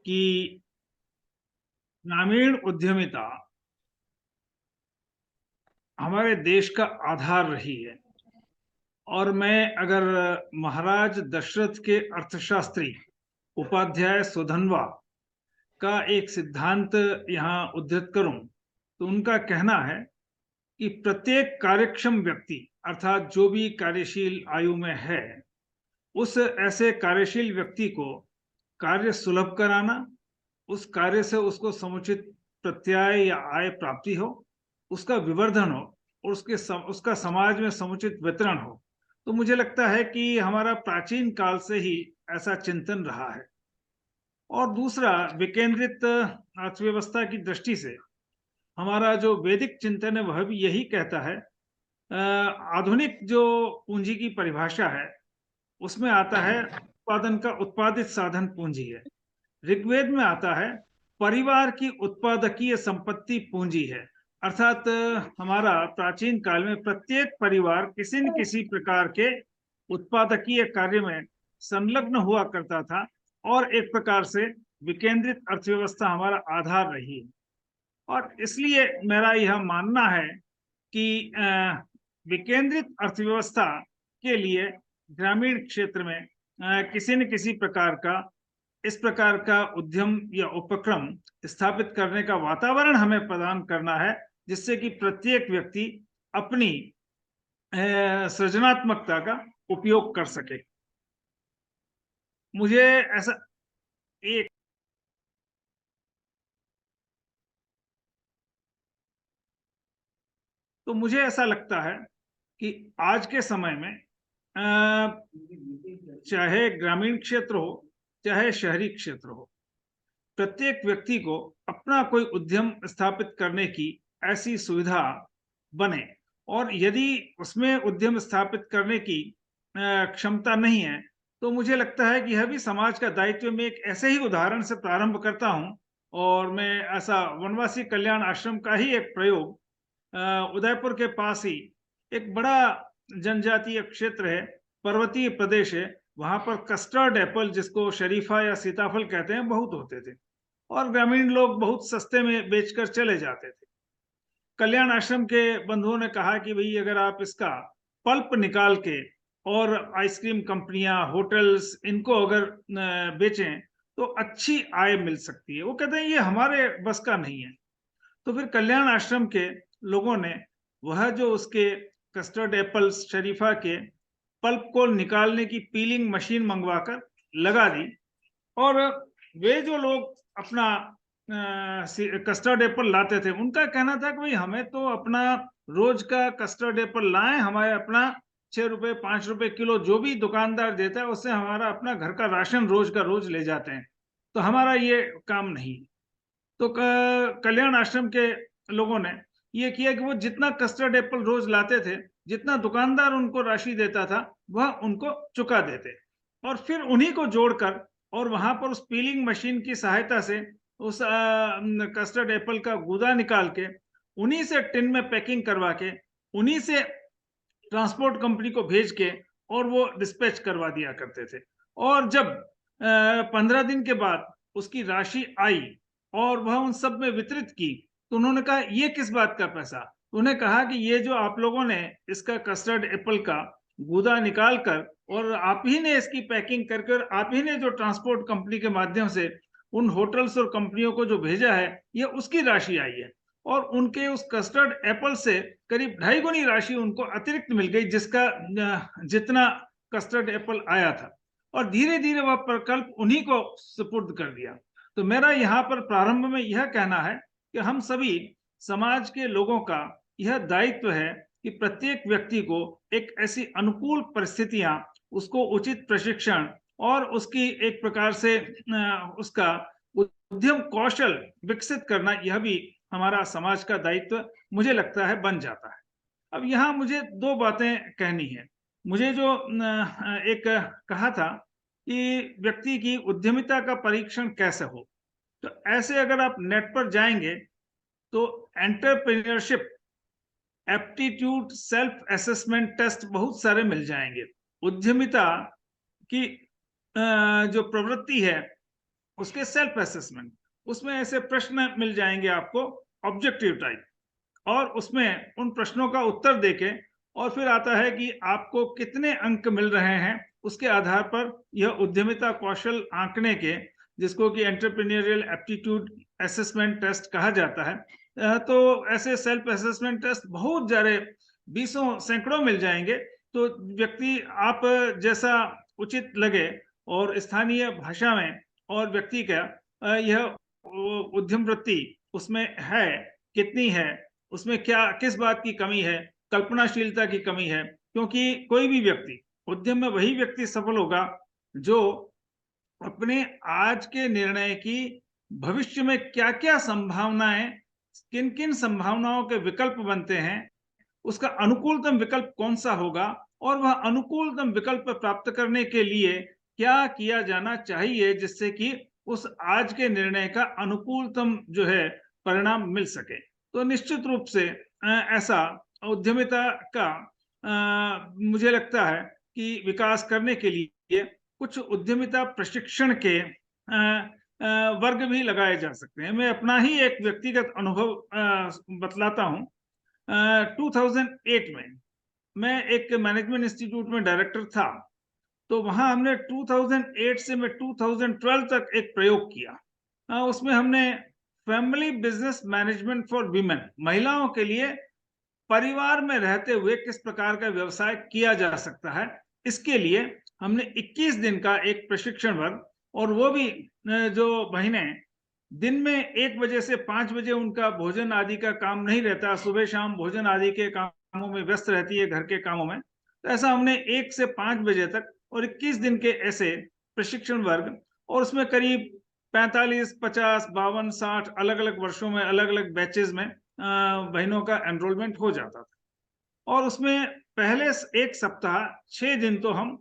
कि ग्रामीण उद्यमिता हमारे देश का आधार रही है। और मैं अगर महाराज दशरथ के अर्थशास्त्री उपाध्याय सुधन्वा का एक सिद्धांत यहाँ उद्धृत करूं, तो उनका कहना है कि प्रत्येक कार्यक्षम व्यक्ति अर्थात जो भी कार्यशील आयु में है, उस ऐसे कार्यशील व्यक्ति को कार्य सुलभ कराना, उस कार्य से उसको समुचित प्रत्याय या आय प्राप्ति हो, उसका विवर्धन हो और उसका समाज में समुचित वितरण हो। तो मुझे लगता है कि हमारा प्राचीन काल से ही ऐसा चिंतन रहा है। और दूसरा, विकेंद्रित अर्थव्यवस्था की दृष्टि से हमारा जो वैदिक चिंतन है वह भी यही कहता है। आधुनिक जो पूंजी की परिभाषा है उसमें आता है उत्पादन का उत्पादित साधन पूंजी है। ऋग्वेद में आता है परिवार की उत्पादकीय संपत्ति पूंजी है। अर्थात हमारा प्राचीन काल में प्रत्येक परिवार किसी न किसी प्रकार के उत्पादकीय कार्य में संलग्न हुआ करता था और एक प्रकार से विकेंद्रित अर्थव्यवस्था हमारा आधार रही है। और इसलिए मेरा यह मानना है कि विकेंद्रित अर्थव्यवस्था के लिए ग्रामीण क्षेत्र में किसी न किसी प्रकार का इस प्रकार का उद्यम या उपक्रम स्थापित करने का वातावरण हमें प्रदान करना है, जिससे कि प्रत्येक व्यक्ति अपनी सृजनात्मकता का उपयोग कर सके। मुझे ऐसा एक तो मुझे ऐसा लगता है कि आज के समय में चाहे ग्रामीण क्षेत्र हो चाहे शहरी क्षेत्र हो, प्रत्येक व्यक्ति को अपना कोई उद्यम स्थापित करने की ऐसी सुविधा बने। और यदि उसमें उद्यम स्थापित करने की क्षमता नहीं है, तो मुझे लगता है कि यह भी समाज का दायित्व। मैं एक ऐसे ही उदाहरण से प्रारंभ करता हूं, और मैं ऐसा वनवासी कल्याण आश्रम का ही एक प्रयोग, उदयपुर के पास ही एक बड़ा जनजातीय क्षेत्र है, पर्वतीय प्रदेश है। वहां पर कस्टर्ड एप्पल, जिसको शरीफा या सीताफल कहते हैं, बहुत होते थे और ग्रामीण लोग बहुत सस्ते में बेचकर चले जाते थे। कल्याण आश्रम के बंधुओं ने कहा कि भाई, अगर आप इसका पल्प निकाल के और आइसक्रीम कंपनियां, होटल्स, इनको अगर बेचें तो अच्छी आय मिल सकती है। वो कहते हैं ये हमारे बस का नहीं है। तो फिर कल्याण आश्रम के लोगों ने वह जो उसके कस्टर्ड एप्पल्स शरीफा के पल्प को निकालने की पीलिंग मशीन मंगवाकर लगा दी। और वे जो लोग अपना कस्टर्ड एप्पल लाते थे, उनका कहना था कि भाई, हमें तो अपना रोज का कस्टर्ड एप्पल लाएं, हमारे अपना 6 रुपए 5 रुपए किलो जो भी दुकानदार देता है उससे हमारा अपना घर का राशन रोज का रोज ले जाते हैं, तो हमारा ये काम नहीं। तो कल्याण आश्रम के लोगों ने ये किया कि वो जितना कस्टर्ड एप्पल रोज लाते थे, जितना दुकानदार उनको राशि देता था, वह उनको चुका देते। और फिर उन्हीं को जोड़कर और वहां पर उस पीलिंग मशीन की सहायता से उस कस्टर्ड एप्पल का गूदा निकाल के उन्हीं से टिन में पैकिंग करवा के उन्हीं से ट्रांसपोर्ट कंपनी को भेज के और वो डिस्पैच करवा दिया करते थे। और जब 15 दिन के बाद उसकी राशि आई और वह उन सब में वितरित की, तो उन्होंने कहा ये किस बात का पैसा। उन्हें कहा कि ये जो आप लोगों ने इसका कस्टर्ड एप्पल का गूदा निकाल कर और आप ही ने इसकी पैकिंग करके और आप ही ने जो ट्रांसपोर्ट कंपनी के माध्यम से उन होटल्स और कंपनियों को जो भेजा है, ये उसकी राशि आई है। और उनके उस कस्टर्ड एप्पल से करीब 2.5 गुनी राशि उनको अतिरिक्त मिल गई, जिसका जितना कस्टर्ड एप्पल आया था। और धीरे धीरे वह प्रकल्प उन्हीं को सुपुर्द कर दिया। तो मेरा यहाँ पर प्रारंभ में यह कहना है कि हम सभी समाज के लोगों का यह दायित्व है कि प्रत्येक व्यक्ति को एक ऐसी अनुकूल परिस्थितियां, उसको उचित प्रशिक्षण और उसकी एक प्रकार से उसका उद्यम कौशल विकसित करना, यह भी हमारा समाज का दायित्व मुझे लगता है बन जाता है। अब यहाँ मुझे 2 बातें कहनी है। मुझे जो एक कहा था कि व्यक्ति की उद्यमिता का परीक्षण कैसे हो, तो ऐसे अगर आप नेट पर जाएंगे तो entrepreneurship aptitude self assessment test बहुत सारे मिल जाएंगे। उद्यमिता की जो प्रवृत्ति है उसके सेल्फ असेसमेंट, उसमें ऐसे प्रश्न मिल जाएंगे आपको ऑब्जेक्टिव टाइप, और उसमें उन प्रश्नों का उत्तर देके और फिर आता है कि आपको कितने अंक मिल रहे हैं, उसके आधार पर यह उद्यमिता कौशल आंकने के, जिसको कि एंटरप्रेन्योरियल एप्टीट्यूड असेसमेंट टेस्ट कहा जाता है। तो ऐसे सेल्फ असेसमेंट टेस्ट बहुत सारे, बीसों सैकड़ों मिल जाएंगे। तो व्यक्ति आप जैसा उचित लगे और स्थानीय भाषा में और व्यक्ति का यह उद्यम वृत्ति उसमें है कितनी है, उसमें क्या किस बात की कमी है, कल्पनाशीलता की कमी है। क्योंकि कोई भी व्यक्ति उद्यम में वही व्यक्ति सफल होगा जो अपने आज के निर्णय की भविष्य में क्या-क्या संभावनाएं, किन-किन संभावनाओं के विकल्प बनते हैं, उसका अनुकूलतम विकल्प कौन सा होगा, और वह अनुकूलतम विकल्प प्राप्त करने के लिए क्या किया जाना चाहिए, जिससे कि उस आज के निर्णय का अनुकूलतम जो है परिणाम मिल सके। तो निश्चित रूप से ऐसा उद्यमिता का मुझे लगता है कि विकास करने के लिए कुछ उद्यमिता प्रशिक्षण के वर्ग भी लगाए जा सकते हैं। मैं अपना ही एक व्यक्तिगत अनुभव बतलाता हूँ। 2008 में मैं एक मैनेजमेंट इंस्टीट्यूट में डायरेक्टर था। तो वहाँ हमने 2008 से मैं 2012 तक एक प्रयोग किया। उसमें हमने family business management for women, महिलाओं के लिए परिवार में रहते हुए किस प्रकार का व्यवसाय किया जा सकता है, इसके लिए हमने 21 दिन का एक प्रशिक्षण वर्ग, और वो भी जो बहनें दिन में 1 बजे से 5 बजे उनका भोजन आदि का काम नहीं रहता, सुबह शाम भोजन आदि के कामों में व्यस्त रहती है, घर के कामों में। तो ऐसा हमने 1 से 5 बजे तक और 21 दिन के ऐसे प्रशिक्षण वर्ग, और उसमें करीब 45, 50, 52, 60 अलग-अलग वर्षों में अलग-अलग बैचेज़ में बहनों का एनरोलमेंट हो जाता था। और उसमें पहले 1 सप्ताह 6 दिन तो हम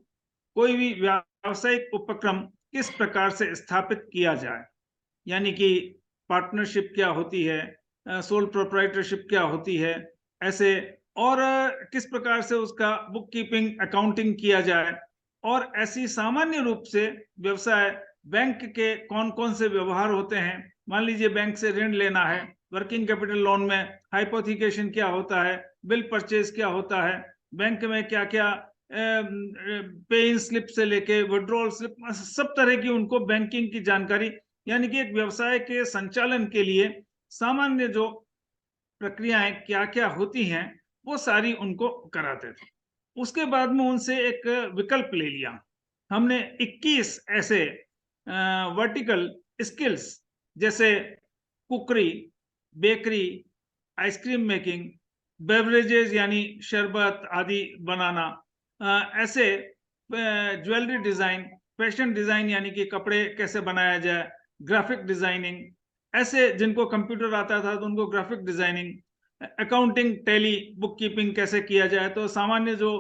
कोई भी व्यावसायिक उपक्रम किस प्रकार से स्थापित किया जाए, यानी कि पार्टनरशिप क्या होती है, सोल प्रोप्राइटरशिप क्या होती है, ऐसे, और किस प्रकार से उसका बुक कीपिंग अकाउंटिंग किया जाए, और ऐसी सामान्य रूप से व्यवसाय बैंक के कौन-कौन से व्यवहार होते हैं। मान लीजिए बैंक से ऋण लेना है, वर्किंग कैपिटल लोन में हाइपोथिकेशन क्या होता है, बिल परचेज क्या होता है, बैंक में क्या-क्या पे इन स्लिप से लेके विड्रॉल स्लिप, सब तरह की उनको बैंकिंग की जानकारी, यानी कि एक व्यवसाय के संचालन के लिए सामान्य जो प्रक्रियाएं क्या-क्या होती हैं, वो सारी उनको कराते थे। उसके बाद में उनसे एक विकल्प ले लिया। हमने 21 ऐसे वर्टिकल स्किल्स, जैसे कुकरी, बेकरी, आइसक्रीम मेकिंग, बेवरेजेस यानी शरबत आदि बनाना, ऐसे ज्वेलरी डिजाइन, फैशन डिजाइन यानी कि कपड़े कैसे बनाया जाए, ग्राफिक डिजाइनिंग, ऐसे जिनको कंप्यूटर आता था तो उनको graphic designing, accounting, tally, book keeping कैसे किया जाए। तो सामान्य जो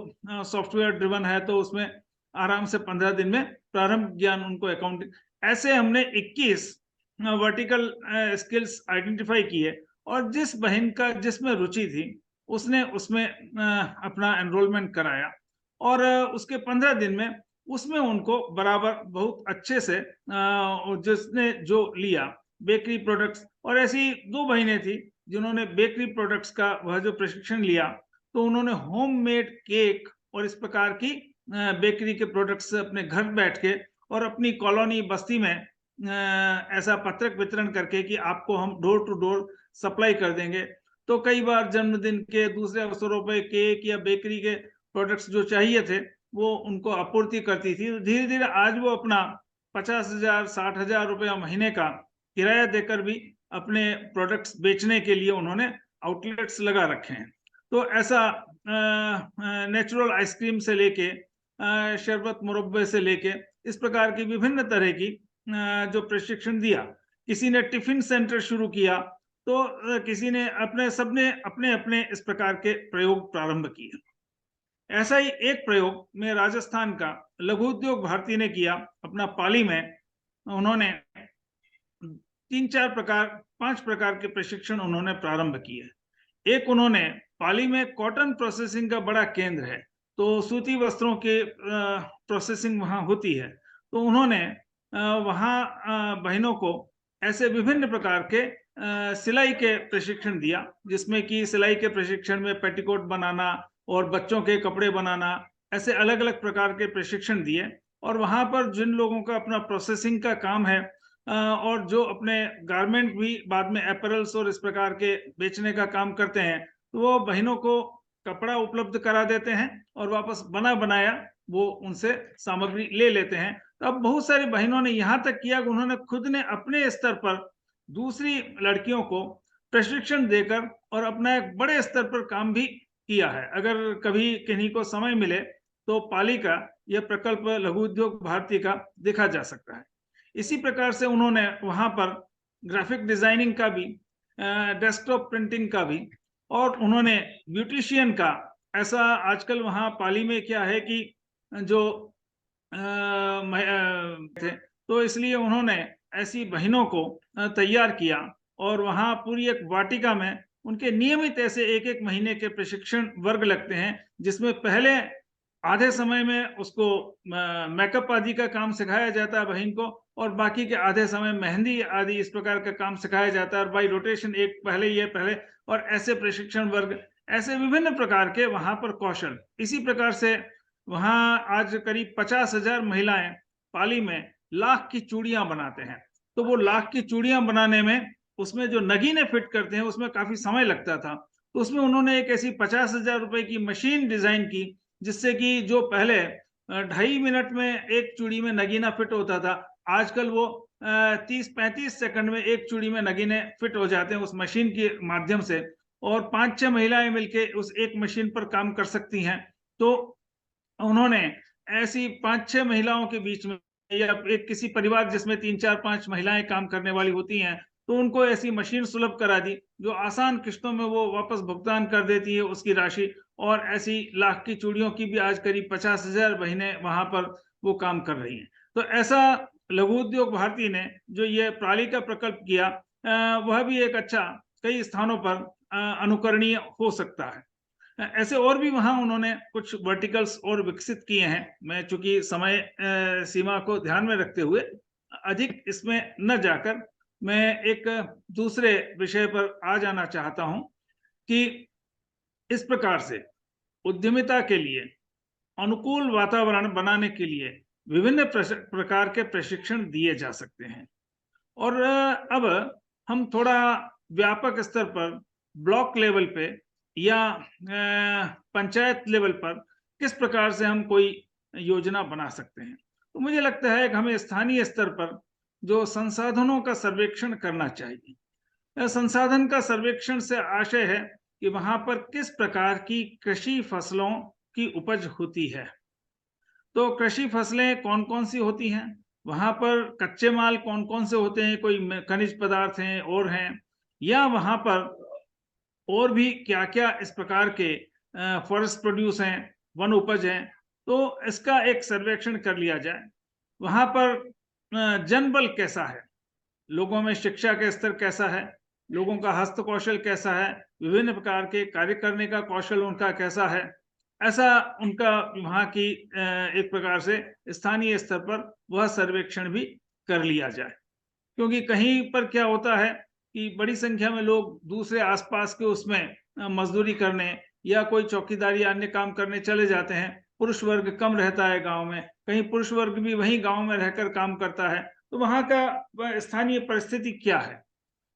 सॉफ्टवेयर ड्रिवन है तो उसमें आराम से 15 दिन में प्रारंभ ज्ञान उनको अकाउंटिंग, ऐसे हमने 21 वर्टिकल स्किल्स आइडेंटिफाई किए, और जिस बहन का जिसमें रुचि थी उसने उसमें अपना एनरोलमेंट कराया, और उसके 15 दिन में उसमें उनको बराबर बहुत अच्छे से जिसने जो लिया बेकरी प्रोडक्ट्स, और ऐसी 2 बहनें थी जिन्होंने बेकरी प्रोडक्ट्स का वह जो प्रशिक्षण लिया, तो उन्होंने होममेड केक और इस प्रकार की बेकरी के प्रोडक्ट्स अपने घर बैठ के और अपनी कॉलोनी बस्ती में ऐसा पत्रक वितरण करके कि आपको हम डोर टू डोर सप्लाई कर देंगे। तो कई बार जन्मदिन के दूसरे अवसरों पे केक या बेकरी के प्रोडक्ट्स जो चाहिए थे वो उनको आपूर्ति करती थी। धीरे धीरे आज वो अपना 50,000 60,000 रुपया महीने का किराया देकर भी अपने प्रोडक्ट्स बेचने के लिए उन्होंने आउटलेट्स लगा रखे हैं। तो ऐसा नेचुरल आइसक्रीम से लेके शरबत मुरब्बे से लेके इस प्रकार की विभिन्न तरह की जो प्रशिक्षण दिया। किसी ने टिफिन सेंटर शुरू किया, तो किसी ने सबने अपने अपने इस प्रकार के प्रयोग प्रारंभ किए। ऐसा ही एक प्रयोग में राजस्थान का लघु उद्योग भारती ने किया अपना पाली में। उन्होंने 5 प्रकार के प्रशिक्षण उन्होंने प्रारंभ किए। एक, उन्होंने पाली में कॉटन प्रोसेसिंग का बड़ा केंद्र है, तो सूती वस्त्रों के प्रोसेसिंग वहां होती है, तो उन्होंने वहाँ बहनों को ऐसे विभिन्न प्रकार के सिलाई के प्रशिक्षण दिया, जिसमें कि सिलाई के प्रशिक्षण में पेटीकोट बनाना और बच्चों के कपड़े बनाना, ऐसे अलग-अलग प्रकार के प्रशिक्षण दिए। और वहाँ पर जिन लोगों का अपना प्रोसेसिंग का काम है और जो अपने गारमेंट भी बाद में अपैरल्स और इस प्रकार के बेचने का काम करते हैं, तो वो बहनों को कपड़ा उपलब्ध करा देते हैं और वापस बना-बनाया वो उनसे सामग्री ले लेते हैं। तो अब बहुत सारी बहनों ने यहाँ तक किया कि उन्होंने खुद ने अपने स्तर पर दूसरी लड़कियों को प्रशिक्षण देकर और अपना एक बड़े स्तर पर काम भी किया है। अगर कभी किन्हीं को समय मिले तो पाली का यह प्रकल्प लघु उद्योग भारती का देखा जा सकता है। इसी प्रकार से उन्होंने वहाँ पर ग्राफिक डिजाइनिंग का भी, डेस्कटॉप प्रिंटिंग का भी, और उन्होंने ब्यूटिशियन का, ऐसा आजकल वहाँ पाली में क्या है कि जो थे, तो इसलिए उन्होंने ऐसी बहनों को तैयार किया और वहाँ पूरी एक वाटिका में उनके नियमित ऐसे 1-1 महीने के प्रशिक्षण वर्ग लगते हैं, जिसमें पहले आधे समय में उसको मेकअप आदि का काम सिखाया जाता है बहन को, और बाकी के आधे समय मेहंदी आदि इस प्रकार का काम सिखाया जाता है, और बाई रोटेशन एक पहले ये पहले, और ऐसे प्रशिक्षण वर्ग, ऐसे विभिन्न प्रकार के वहाँ पर कौशल। इसी प्रकार से वहाँ आज करीब 50,000 महिलाएं पाली में लाख की चूड़ियां बनाते हैं। तो वो लाख की चूड़ियां बनाने में उसमें जो नगीने फिट करते हैं उसमें काफी समय लगता था। तो उसमें उन्होंने एक ऐसी 50,000 रुपए की मशीन डिजाइन की, जिससे कि जो पहले 2.5 मिनट में एक चूड़ी में नगीना फिट होता था, आजकल वो 30-35 सेकंड में एक चूड़ी में नगीने फिट हो जाते हैं उस मशीन के माध्यम से, और 5-6 महिलाएं मिलके उस एक मशीन पर काम कर सकती हैं। तो उन्होंने ऐसी 5-6 महिलाओं के बीच में, या एक किसी परिवार जिसमें 3-4-5 महिलाएं काम करने वाली होती हैं, तो उनको ऐसी मशीन सुलभ करा दी, जो आसान किश्तों में वो वापस भुगतान कर देती है उसकी राशि, और ऐसी लाख की चूड़ियों की भी आज करीब 50,000 बहनें वहां पर वो काम कर रही हैं। तो ऐसा लघु उद्योग भारती ने जो ये पाली का प्रकल्प किया, वह भी एक अच्छा, कई स्थानों पर अनुकरणीय हो सकता है। ऐसे और भी वहाँ उन्होंने कुछ वर्टिकल्स और विकसित किए हैं। मैं चूंकि समय सीमा को ध्यान में रखते हुए अधिक इसमें न जाकर मैं एक दूसरे विषय पर आ जाना चाहता हूं कि इस प्रकार से उद्यमिता के लिए अनुकूल वातावरण बनाने के लिए विभिन्न प्रकार के प्रशिक्षण दिए जा सकते हैं। और अब हम थोड़ा व्यापक स्तर पर, ब्लॉक लेवल पे या पंचायत लेवल पर किस प्रकार से हम कोई योजना बना सकते हैं। तो मुझे लगता है कि हमें स्थानीय स्तर पर जो संसाधनों का सर्वेक्षण करना चाहिए। संसाधन का सर्वेक्षण से आशय है कि वहां पर किस प्रकार की कृषि फसलों की उपज होती है। तो कृषि फसलें कौन-कौन सी होती हैं? वहाँ पर कच्चे माल कौन-कौन से होते हैं? कोई खनिज पदार्थ हैं और हैं? या वहाँ पर और भी क्या-क्या इस प्रकार के फॉरेस्ट प्रोड्यूस हैं, वन उपज हैं? तो इसका एक सर्वेक्षण कर लिया जाए। वहाँ पर जनबल कैसा है? लोगों में शिक्षा का स्तर कैसा है? लोगों का हस्त कौशल कैसा है? विभिन्न प्रकार के कार्य करने का कौशल उनका कैसा है? ऐसा उनका वहाँ की एक प्रकार से स्थानीय स्तर पर वह सर्वेक्षण भी कर लिया जाए। क्योंकि कहीं पर क्या होता है कि बड़ी संख्या में लोग दूसरे आसपास के उसमें मजदूरी करने या कोई चौकीदारी अन्य काम करने चले जाते हैं। पुरुष वर्ग कम रहता है गांव में, कहीं पुरुष वर्ग भी वहीं गांव में रहकर काम करता है। तो वहाँ का स्थानीय परिस्थिति क्या है,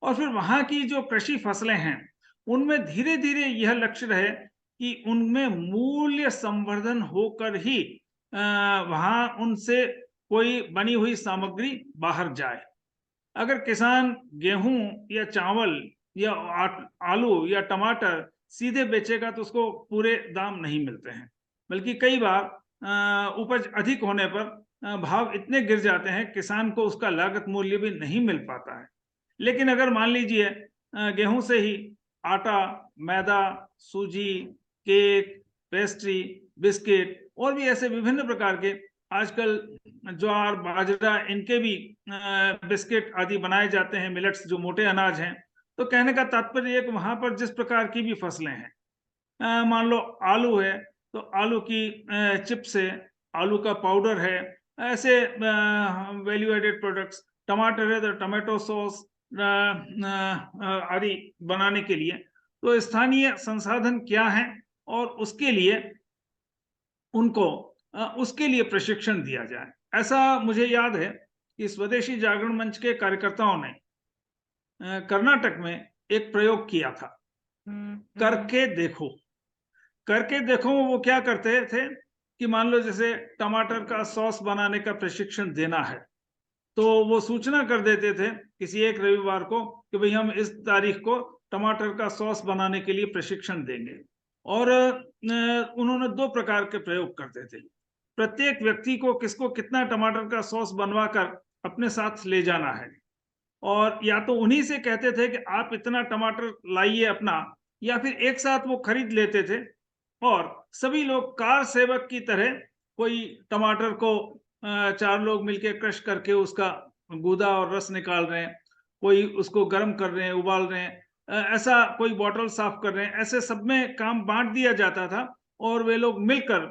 और फिर वहाँ की जो कृषि फसलें हैं उनमें धीरे धीरे यह लक्ष्य रहे कि उनमें मूल्य संवर्धन होकर ही वहाँ उनसे कोई बनी हुई सामग्री बाहर जाए। अगर किसान गेहूं या चावल या आलू या टमाटर सीधे बेचेगा तो उसको पूरे दाम नहीं मिलते हैं, बल्कि कई बार उपज अधिक होने पर भाव इतने गिर जाते हैं, किसान को उसका लागत मूल्य भी नहीं मिल पाता है। लेकिन अगर मान लीजिए गेहूं से ही आटा, मैदा, सूजी, केक, पेस्ट्री, बिस्किट और भी ऐसे विभिन्न प्रकार के, आजकल ज्वार, बाजरा, इनके भी बिस्किट आदि बनाए जाते हैं, मिलेट्स जो मोटे अनाज हैं। तो कहने का तात्पर्य है कि वहां पर जिस प्रकार की भी फसलें हैं, मान लो आलू है तो आलू की चिप्स है, आलू का पाउडर है, ऐसे वैल्यू एडेड प्रोडक्ट्स, टमाटर है तो टमाटो सॉस आदि बनाने के लिए। तो स्थानीय संसाधन क्या हैं और उसके लिए उनको उसके लिए प्रशिक्षण दिया जाए। ऐसा मुझे याद है कि स्वदेशी जागरण मंच के कार्यकर्ताओं ने कर्नाटक में एक प्रयोग किया था, करके देखो। करके देखो में वो क्या करते थे कि मान लो जैसे टमाटर का सॉस बनाने का प्रशिक्षण देना है, तो वो सूचना कर देते थे किसी एक रविवार को कि भाई हम इस तारीख को टमाटर का सॉस बनाने के लिए प्रशिक्षण देंगे। और उन्होंने 2 प्रकार के प्रयोग करते थे। प्रत्येक व्यक्ति को किसको कितना टमाटर का सॉस बनवाकर अपने साथ ले जाना है, और या तो उन्हीं से कहते थे कि आप इतना टमाटर लाइए अपना, या फिर एक साथ वो खरीद लेते थे और सभी लोग कार सेवक की तरह कोई टमाटर को 4 लोग मिलके क्रश करके उसका गूदा और रस निकाल रहे हैं, कोई उसको गर्म कर रहे हैं, उबाल रहे हैं, ऐसा कोई बॉटल साफ कर रहे हैं, ऐसे सब में काम बांट दिया जाता था और वे लोग मिलकर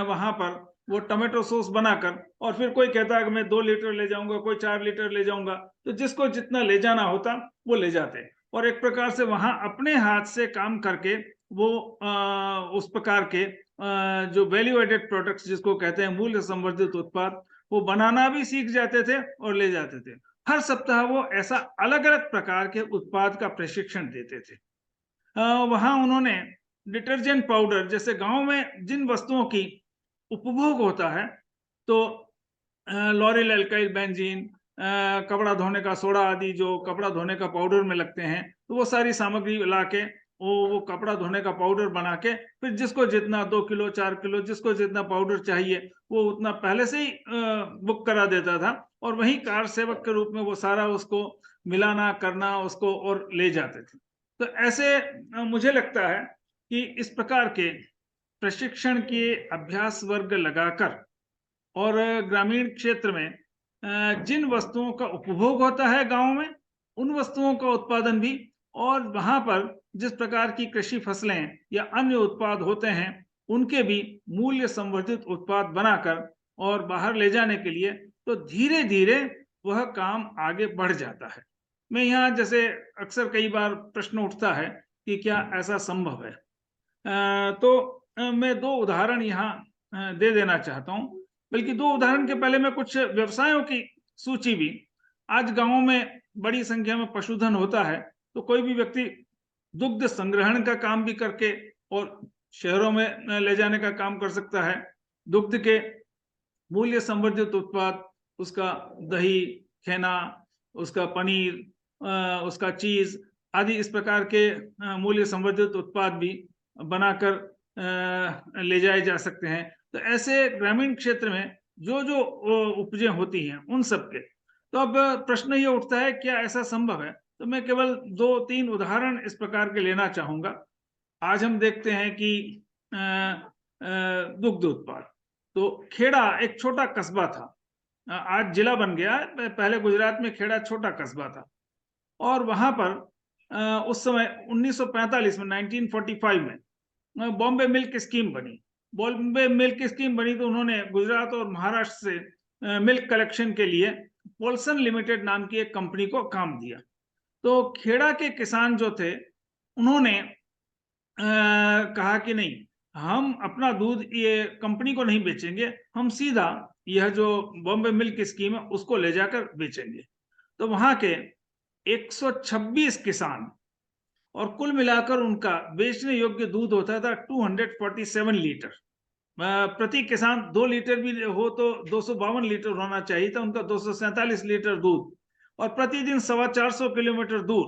वहां पर वो टमाटो सॉस बनाकर, और फिर कोई कहता है कि मैं 2 लीटर ले जाऊंगा, कोई 4 लीटर ले जाऊंगा, तो जिसको जितना ले जाना होता वो ले जाते। और एक प्रकार से वहां अपने हाथ से काम करके वो उस प्रकार के जो वैल्यू एडेड प्रोडक्ट्स जिसको कहते हैं मूल्य संवर्धित उत्पाद, वो बनाना भी सीख जाते थे और ले जाते थे। हर सप्ताह वो ऐसा अलग अलग प्रकार के उत्पाद का प्रशिक्षण देते थे। वहां उन्होंने डिटर्जेंट पाउडर, जैसे गांव में जिन वस्तुओं की उपभोग होता है, तो लॉरेल एल्काइल बेंजीन, कपड़ा धोने का सोडा आदि जो कपड़ा धोने का पाउडर में लगते हैं, तो वो सारी सामग्री ला के वो कपड़ा धोने का पाउडर बना के फिर जिसको जितना 2 किलो 4 किलो जिसको जितना पाउडर चाहिए वो उतना पहले से ही बुक करा देता था, और वहीं कार सेवक के रूप में वो सारा उसको मिलाना करना उसको और ले जाते थे। तो ऐसे मुझे लगता है कि इस प्रकार के प्रशिक्षण के अभ्यास वर्ग लगाकर और ग्रामीण क्षेत्र में जिन वस्तुओं का उपभोग होता है गांव में, उन वस्तुओं का उत्पादन भी, और वहां पर जिस प्रकार की कृषि फसलें या अन्य उत्पाद होते हैं उनके भी मूल्य संवर्धित उत्पाद बनाकर और बाहर ले जाने के लिए, तो धीरे धीरे वह काम आगे बढ़ जाता है। मैं यहाँ जैसे अक्सर कई बार प्रश्न उठता है कि क्या ऐसा संभव है। तो मैं 2 उदाहरण यहाँ दे देना चाहता हूँ। बल्कि 2 उदाहरण के पहले मैं कुछ व्यवसायों की सूची भी, आज गाँवों में बड़ी संख्या में पशुधन होता है, तो कोई भी व्यक्ति दुग्ध संग्रहण का काम भी करके और शहरों में ले जाने का काम कर सकता है। दुग्ध के मूल्य संवर्धित उत्पाद, उसका दही, छेना, उसका पनीर, उसका चीज़ आदि इस प्रकार के मूल्य संवर्धित उत्पाद भी बनाकर ले जाए जा सकते हैं। तो ऐसे ग्रामीण क्षेत्र में जो उपजें होती हैं उन सब के, तो अब प्रश्न ये उठता है क्या ऐसा संभव है? तो मैं केवल 2-3 उदाहरण इस प्रकार के लेना चाहूँगा। आज हम देखते हैं कि दुग्ध उत्पाद, तो खेड़ा एक छोटा कस्बा था, आज जिला बन गया है, पहले गुजरात में खेड़ा छोटा कस्बा था, और वहाँ पर उस समय 1945 में 1945 में बॉम्बे मिल्क स्कीम बनी। बॉम्बे मिल्क स्कीम बनी तो उन्होंने गुजरात और महाराष्ट्र से मिल्क कलेक्शन के लिए पोल्सन लिमिटेड नाम की एक कंपनी को काम दिया। तो खेड़ा के किसान जो थे उन्होंने कहा कि नहीं, हम अपना दूध ये कंपनी को नहीं बेचेंगे, हम सीधा यह जो बॉम्बे मिल्क स्कीम है उसको ले जाकर बेचेंगे। तो वहां के 126 किसान, और कुल मिलाकर उनका बेचने योग्य दूध होता था 247 लीटर। प्रति किसान 2 लीटर भी हो तो 252 लीटर होना चाहिए था, उनका 247 लीटर दूध, और प्रतिदिन 425 किलोमीटर दूर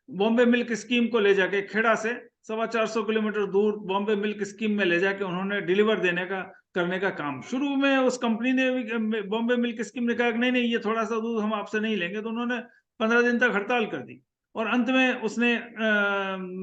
बॉम्बे मिल्क स्कीम को ले जाके खेड़ा से 425 किलोमीटर दूर बॉम्बे मिल्क स्कीम में ले जाके उन्होंने डिलीवर देने का करने का काम। शुरू में उस कंपनी ने, बॉम्बे मिल्क स्कीम ने कहा कि नहीं नहीं ये थोड़ा सा दूध हम आपसे नहीं लेंगे, तो उन्होंने 15 दिन तक हड़ताल कर दी, और अंत में उसने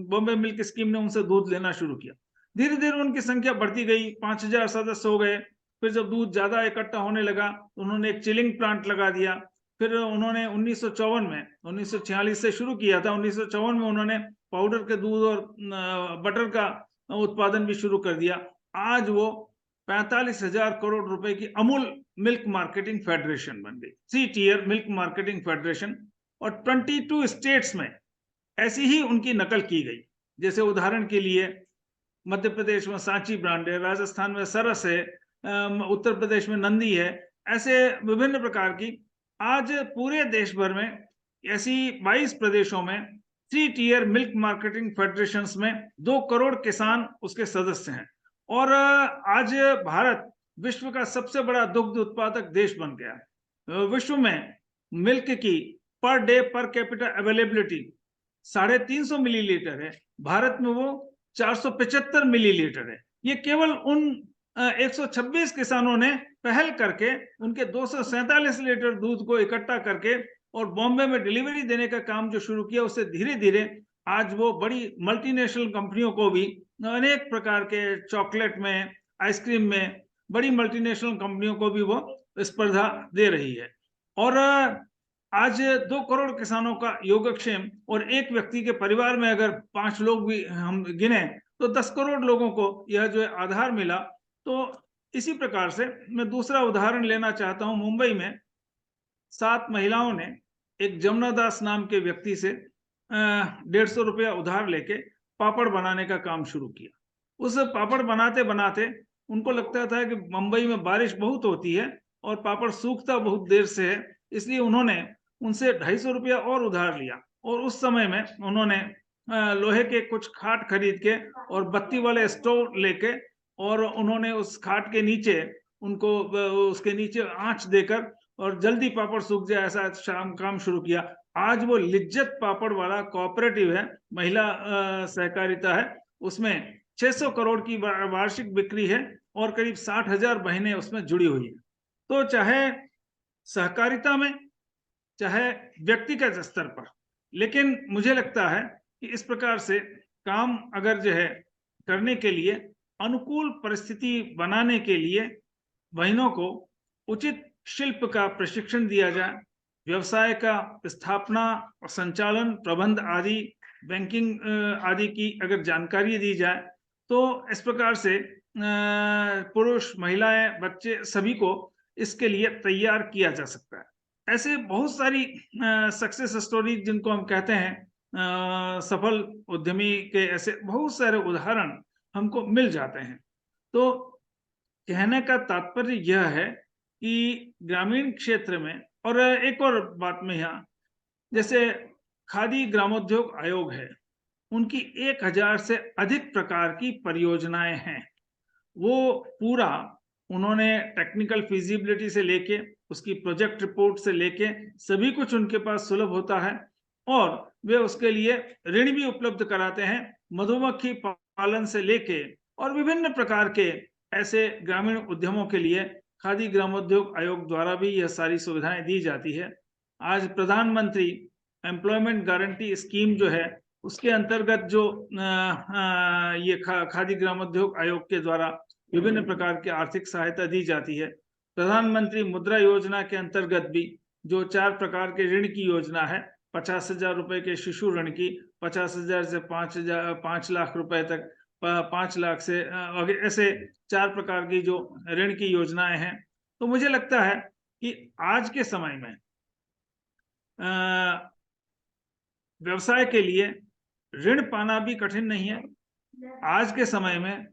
बॉम्बे मिल्क स्कीम ने उनसे दूध लेना शुरू किया। धीरे धीरे उनकी संख्या बढ़ती गई, 5000 सदस्य हो गए। फिर जब दूध ज्यादा इकट्ठा होने लगा तो उन्होंने एक चिलिंग प्लांट लगा दिया। फिर उन्होंने 1954 में, 1946 से शुरू किया था, 1954 में उन्होंने पाउडर के दूध और बटर का उत्पादन भी शुरू कर दिया। आज वो 45,000 करोड़ रुपए की अमूल मिल्क मार्केटिंग फेडरेशन बन गई, 3 टियर मिल्क मार्केटिंग फेडरेशन। और 22 स्टेट्स में ऐसी ही उनकी नकल की गई। जैसे उदाहरण के लिए मध्य प्रदेश में सांची ब्रांड है, राजस्थान में सरस है, उत्तर प्रदेश में नंदी है। ऐसे विभिन्न प्रकार की आज पूरे देश भर में ऐसी 22 प्रदेशों में 3 टियर मिल्क मार्केटिंग फेडरेशंस में 2 करोड़ किसान उसके सदस्य हैं। और आज भारत विश्व का सबसे बड़ा दुग्ध उत्पादक देश बन गया है। विश्व में मिल्क की per day per capita availability 350 millilitre है, भारत में वो 475 मिलीलीटर है। ये केवल उन 126 किसानों ने पहल करके उनके 247 लीटर दूध को इकट्ठा करके और बॉम्बे में डिलीवरी देने का काम जो शुरू किया, उससे धीरे धीरे आज वो बड़ी मल्टीनेशनल कंपनियों को भी अनेक प्रकार के चॉकलेट में, आइसक्रीम में, बड़ी मल्टीनेशनल कंपनियों को भी वो स्पर्धा दे रही है। और आज 2 करोड़ किसानों का योगक्षेम और एक व्यक्ति के परिवार में अगर 5 लोग भी हम गिने तो 10 करोड़ लोगों को यह जो है आधार मिला। तो इसी प्रकार से मैं दूसरा उदाहरण लेना चाहता हूं। मुंबई में 7 महिलाओं ने एक जमुना दास नाम के व्यक्ति से 150 रुपया उधार लेके पापड़ बनाने का काम शुरू किया। उस पापड़ बनाते बनाते उनको लगता था कि मुंबई में बारिश बहुत होती है और पापड़ सूखता बहुत देर से है, इसलिए उन्होंने उनसे 250 रुपया और उधार लिया। और उस समय में उन्होंने लोहे के कुछ खाट खरीद के और बत्ती वाले स्टोव लेके और उन्होंने उस खाट के नीचे उनको उसके नीचे आंच देकर और जल्दी पापड़ सूख जाए ऐसा काम शुरू किया। आज वो लिज्जत पापड़ वाला कोऑपरेटिव है, महिला सहकारिता है, उसमें 600 करोड़ की वार्षिक बिक्री है और करीब 60,000 बहनें उसमें जुड़ी हुई है। तो चाहे सहकारिता में, चाहे व्यक्तिगत स्तर पर, लेकिन मुझे लगता है कि इस प्रकार से काम अगर जो है करने के लिए अनुकूल परिस्थिति बनाने के लिए बहनों को उचित शिल्प का प्रशिक्षण दिया जाए, व्यवसाय का स्थापना और संचालन, प्रबंध आदि, बैंकिंग आदि की अगर जानकारी दी जाए तो इस प्रकार से पुरुष, महिलाएं, बच्चे सभी को इसके लिए तैयार किया जा सकता है। ऐसे बहुत सारी सक्सेस स्टोरी जिनको हम कहते हैं सफल उद्यमी के, ऐसे बहुत सारे उदाहरण हमको मिल जाते हैं। तो कहने का तात्पर्य यह है कि ग्रामीण क्षेत्र में, और एक और बात में यहाँ, जैसे खादी ग्रामोद्योग आयोग है, उनकी 1000 से अधिक प्रकार की परियोजनाएं हैं। वो पूरा उन्होंने टेक्निकल फिजिबिलिटी से लेके उसकी प्रोजेक्ट रिपोर्ट से लेके सभी कुछ उनके पास सुलभ होता है और वे उसके लिए ऋण भी उपलब्ध कराते हैं, मधुमक्खी पालन से लेके और विभिन्न प्रकार के ऐसे ग्रामीण उद्यमों के लिए खादी ग्रामोद्योग आयोग द्वारा भी यह सारी सुविधाएं दी जाती है। आज प्रधानमंत्री एम्प्लॉयमेंट गारंटी स्कीम जो है, उसके अंतर्गत जो ये खादी ग्रामोद्योग आयोग के द्वारा विभिन्न प्रकार की आर्थिक सहायता दी जाती है। प्रधानमंत्री मुद्रा योजना के अंतर्गत भी जो 4 प्रकार के ऋण की योजना है, 50,000 रुपए के शिशु ऋण की, 50,000 से 5 लाख रुपए तक, 5 लाख से ऐसे 4 प्रकार की जो ऋण की योजनाएं हैं। तो मुझे लगता है कि आज के समय में व्यवसाय के लिए ऋण पाना भी कठिन नहीं है। आज के समय में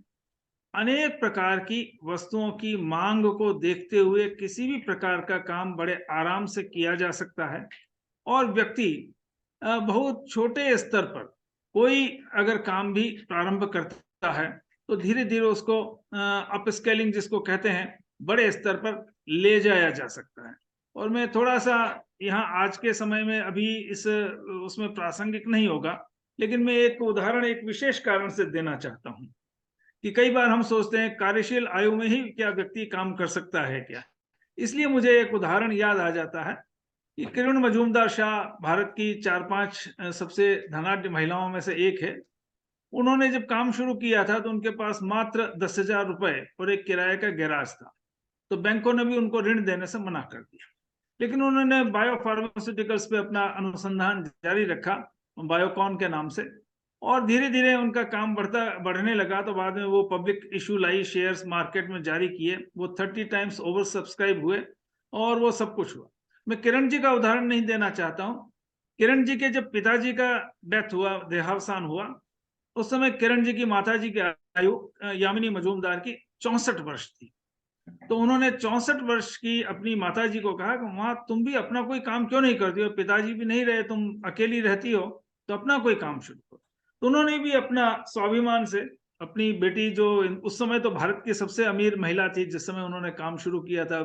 अनेक प्रकार की वस्तुओं की मांग को देखते हुए किसी भी प्रकार का काम बड़े आराम से किया जा सकता है और व्यक्ति बहुत छोटे स्तर पर कोई अगर काम भी प्रारंभ करता है तो धीरे धीरे उसको अपस्केलिंग जिसको कहते हैं, बड़े स्तर पर ले जाया जा सकता है। और मैं थोड़ा सा यहाँ आज के समय में अभी इस उसमें प्रासंगिक नहीं होगा, लेकिन मैं एक उदाहरण एक विशेष कारण से देना चाहता हूँ कि कई बार हम सोचते हैं कार्यशील आयु में ही क्या व्यक्ति काम कर सकता है क्या। इसलिए मुझे एक उदाहरण याद आ जाता है कि किरण मजूमदार शाह भारत की 4-5 सबसे धनाढ्य महिलाओं में से एक है। उन्होंने जब काम शुरू किया था तो उनके पास मात्र 10,000 रुपए और एक किराए का गैराज था, तो बैंकों ने भी उनको ऋण देने से मना कर दिया। लेकिन उन्होंने बायो फार्मास्यूटिकल्स पे अपना अनुसंधान जारी रखा, बायोकॉन के नाम से, और धीरे-धीरे उनका काम बढ़ने लगा, तो बाद में वो पब्लिक इश्यू लाई, शेयर्स मार्केट में जारी किए, वो 30 टाइम्स ओवर सब्सक्राइब हुए और वो सब कुछ हुआ। मैं किरण जी का उदाहरण नहीं देना चाहता हूँ। किरण जी के जब पिताजी का डेथ हुआ, देहावसान हुआ, उस समय किरण जी की माताजी की आयु यामिनी मजूमदार की 64 वर्ष थी। तो उन्होंने 64 वर्ष की अपनी माताजी को कहा कि माँ, तुम भी अपना कोई काम क्यों नहीं करती हो? पिताजी भी नहीं रहे, तुम अकेली रहती हो, तो अपना कोई काम शुरू करो। तो उन्होंने भी अपना स्वाभिमान से अपनी बेटी, जो उस समय तो भारत की सबसे अमीर महिला थी जिस समय उन्होंने काम शुरू किया था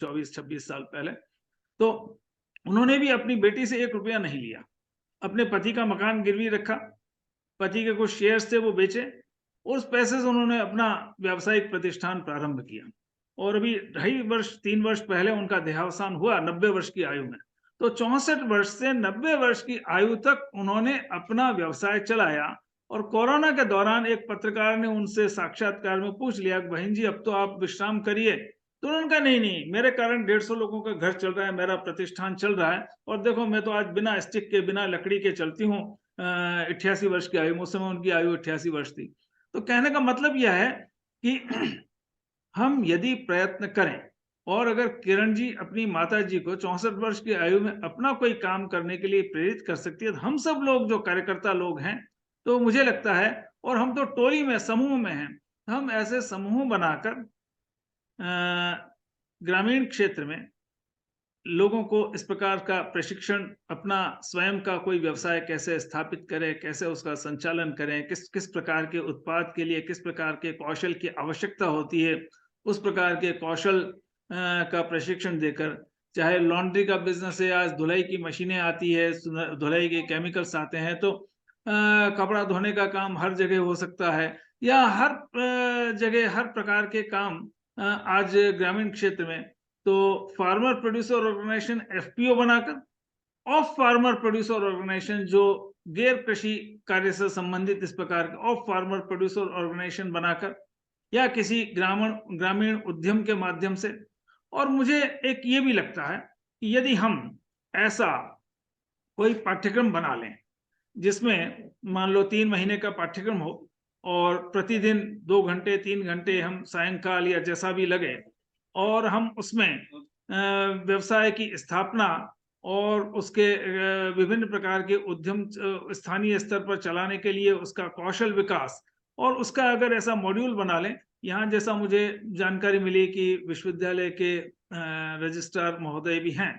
24-26 साल पहले, तो उन्होंने भी अपनी बेटी से 1 रुपया नहीं लिया। अपने पति का मकान गिरवी रखा, पति के कुछ शेयर्स थे वो बेचे, उस पैसे से उन्होंने अपना व्यावसायिक प्रतिष्ठान प्रारंभ किया। और अभी 3 वर्ष पहले उनका देहावसान हुआ 90 वर्ष की आयु में। तो 64 वर्ष से 90 वर्ष की आयु तक उन्होंने अपना व्यवसाय चलाया। और कोरोना के दौरान एक पत्रकार ने उनसे साक्षात्कार में पूछ लिया कि बहन जी, अब तो आप विश्राम करिए। तो उन्होंने कहा, नहीं नहीं, मेरे कारण 150 लोगों का घर चल रहा है, मेरा प्रतिष्ठान चल रहा है, और देखो मैं तो आज बिना स्टिक के, बिना लकड़ी के चलती हूँ। 88 वर्ष की आयु में, उस समय उनकी आयु 88 वर्ष थी। तो कहने का मतलब यह है कि हम यदि प्रयत्न करें, और अगर किरण जी अपनी माता जी को 64 वर्ष की आयु में अपना कोई काम करने के लिए प्रेरित कर सकती है, तो हम सब लोग जो कार्यकर्ता लोग हैं, तो मुझे लगता है, और हम तो टोली में, समूह में हैं, हम ऐसे समूह बनाकर ग्रामीण क्षेत्र में लोगों को इस प्रकार का प्रशिक्षण, अपना स्वयं का कोई व्यवसाय कैसे स्थापित करें, कैसे उसका संचालन करें, किस किस प्रकार के उत्पाद के लिए किस प्रकार के कौशल की आवश्यकता होती है, उस प्रकार के कौशल का प्रशिक्षण देकर, चाहे लॉन्ड्री का बिजनेस है, आज धुलाई की मशीनें आती है, धुलाई के केमिकल्स आते हैं, तो कपड़ा धोने का काम हर जगह हो सकता है, या हर जगह हर प्रकार के काम आज ग्रामीण क्षेत्र में। तो फार्मर प्रोड्यूसर ऑर्गेनाइजेशन एफपीओ बनाकर, ऑफ फार्मर प्रोड्यूसर ऑर्गेनाइजेशन जो गैर कृषि कार्य से संबंधित इस प्रकार के ऑफ फार्मर प्रोड्यूसर ऑर्गेनाइजेशन बनाकर, या किसी ग्रामीण उद्यम के माध्यम से। और मुझे एक ये भी लगता है कि यदि हम ऐसा कोई पाठ्यक्रम बना लें जिसमें मान लो 3 महीने का पाठ्यक्रम हो, और प्रतिदिन 2 घंटे 3 घंटे हम सायंकाल या जैसा भी लगे, और हम उसमें व्यवसाय की स्थापना और उसके विभिन्न प्रकार के उद्यम स्थानीय स्तर पर चलाने के लिए उसका कौशल विकास, और उसका अगर ऐसा मॉड्यूल बना लें, यहाँ जैसा मुझे जानकारी मिली कि विश्वविद्यालय के रजिस्ट्रार महोदय भी हैं,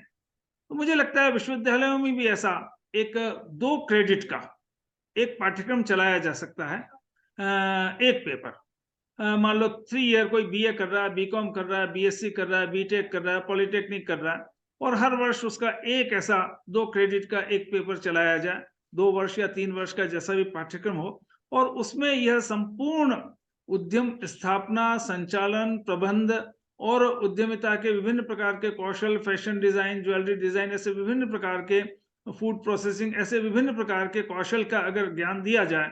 तो मुझे लगता है विश्वविद्यालयों में भी ऐसा एक 2 क्रेडिट का एक पाठ्यक्रम चलाया जा सकता है। एक पेपर, मान लो 3 ईयर कोई बीए कर रहा है, बीकॉम कर रहा है, बीएससी कर रहा है, बीटेक कर रहा है, पॉलिटेक्निक कर रहा है, और हर वर्ष उसका एक ऐसा 2 क्रेडिट का एक पेपर चलाया जाए, 2 वर्ष या 3 वर्ष का जैसा भी पाठ्यक्रम हो, और उसमें यह संपूर्ण उद्यम स्थापना, संचालन, प्रबंध और उद्यमिता के विभिन्न प्रकार के कौशल, फैशन डिजाइन, ज्वेलरी डिजाइन, ऐसे विभिन्न प्रकार के, फूड प्रोसेसिंग, ऐसे विभिन्न प्रकार के कौशल का अगर ज्ञान दिया जाए,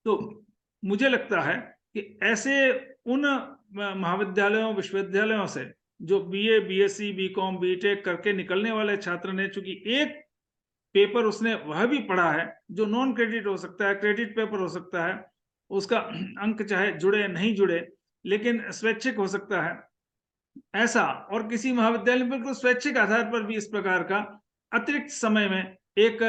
तो मुझे लगता है कि ऐसे उन महाविद्यालयों, विश्वविद्यालयों से जो बीए, बीएससी, बीकॉम, बीटेक करके निकलने वाले छात्र ने, चूंकि एक पेपर उसने वह भी पढ़ा है जो नॉन क्रेडिट हो सकता है, क्रेडिट पेपर हो सकता है, उसका अंक चाहे जुड़े नहीं जुड़े, लेकिन स्वैच्छिक हो सकता है ऐसा, और किसी महाविद्यालय में बिल्कुल स्वैच्छिक आधार पर भी इस प्रकार का अतिरिक्त समय में 1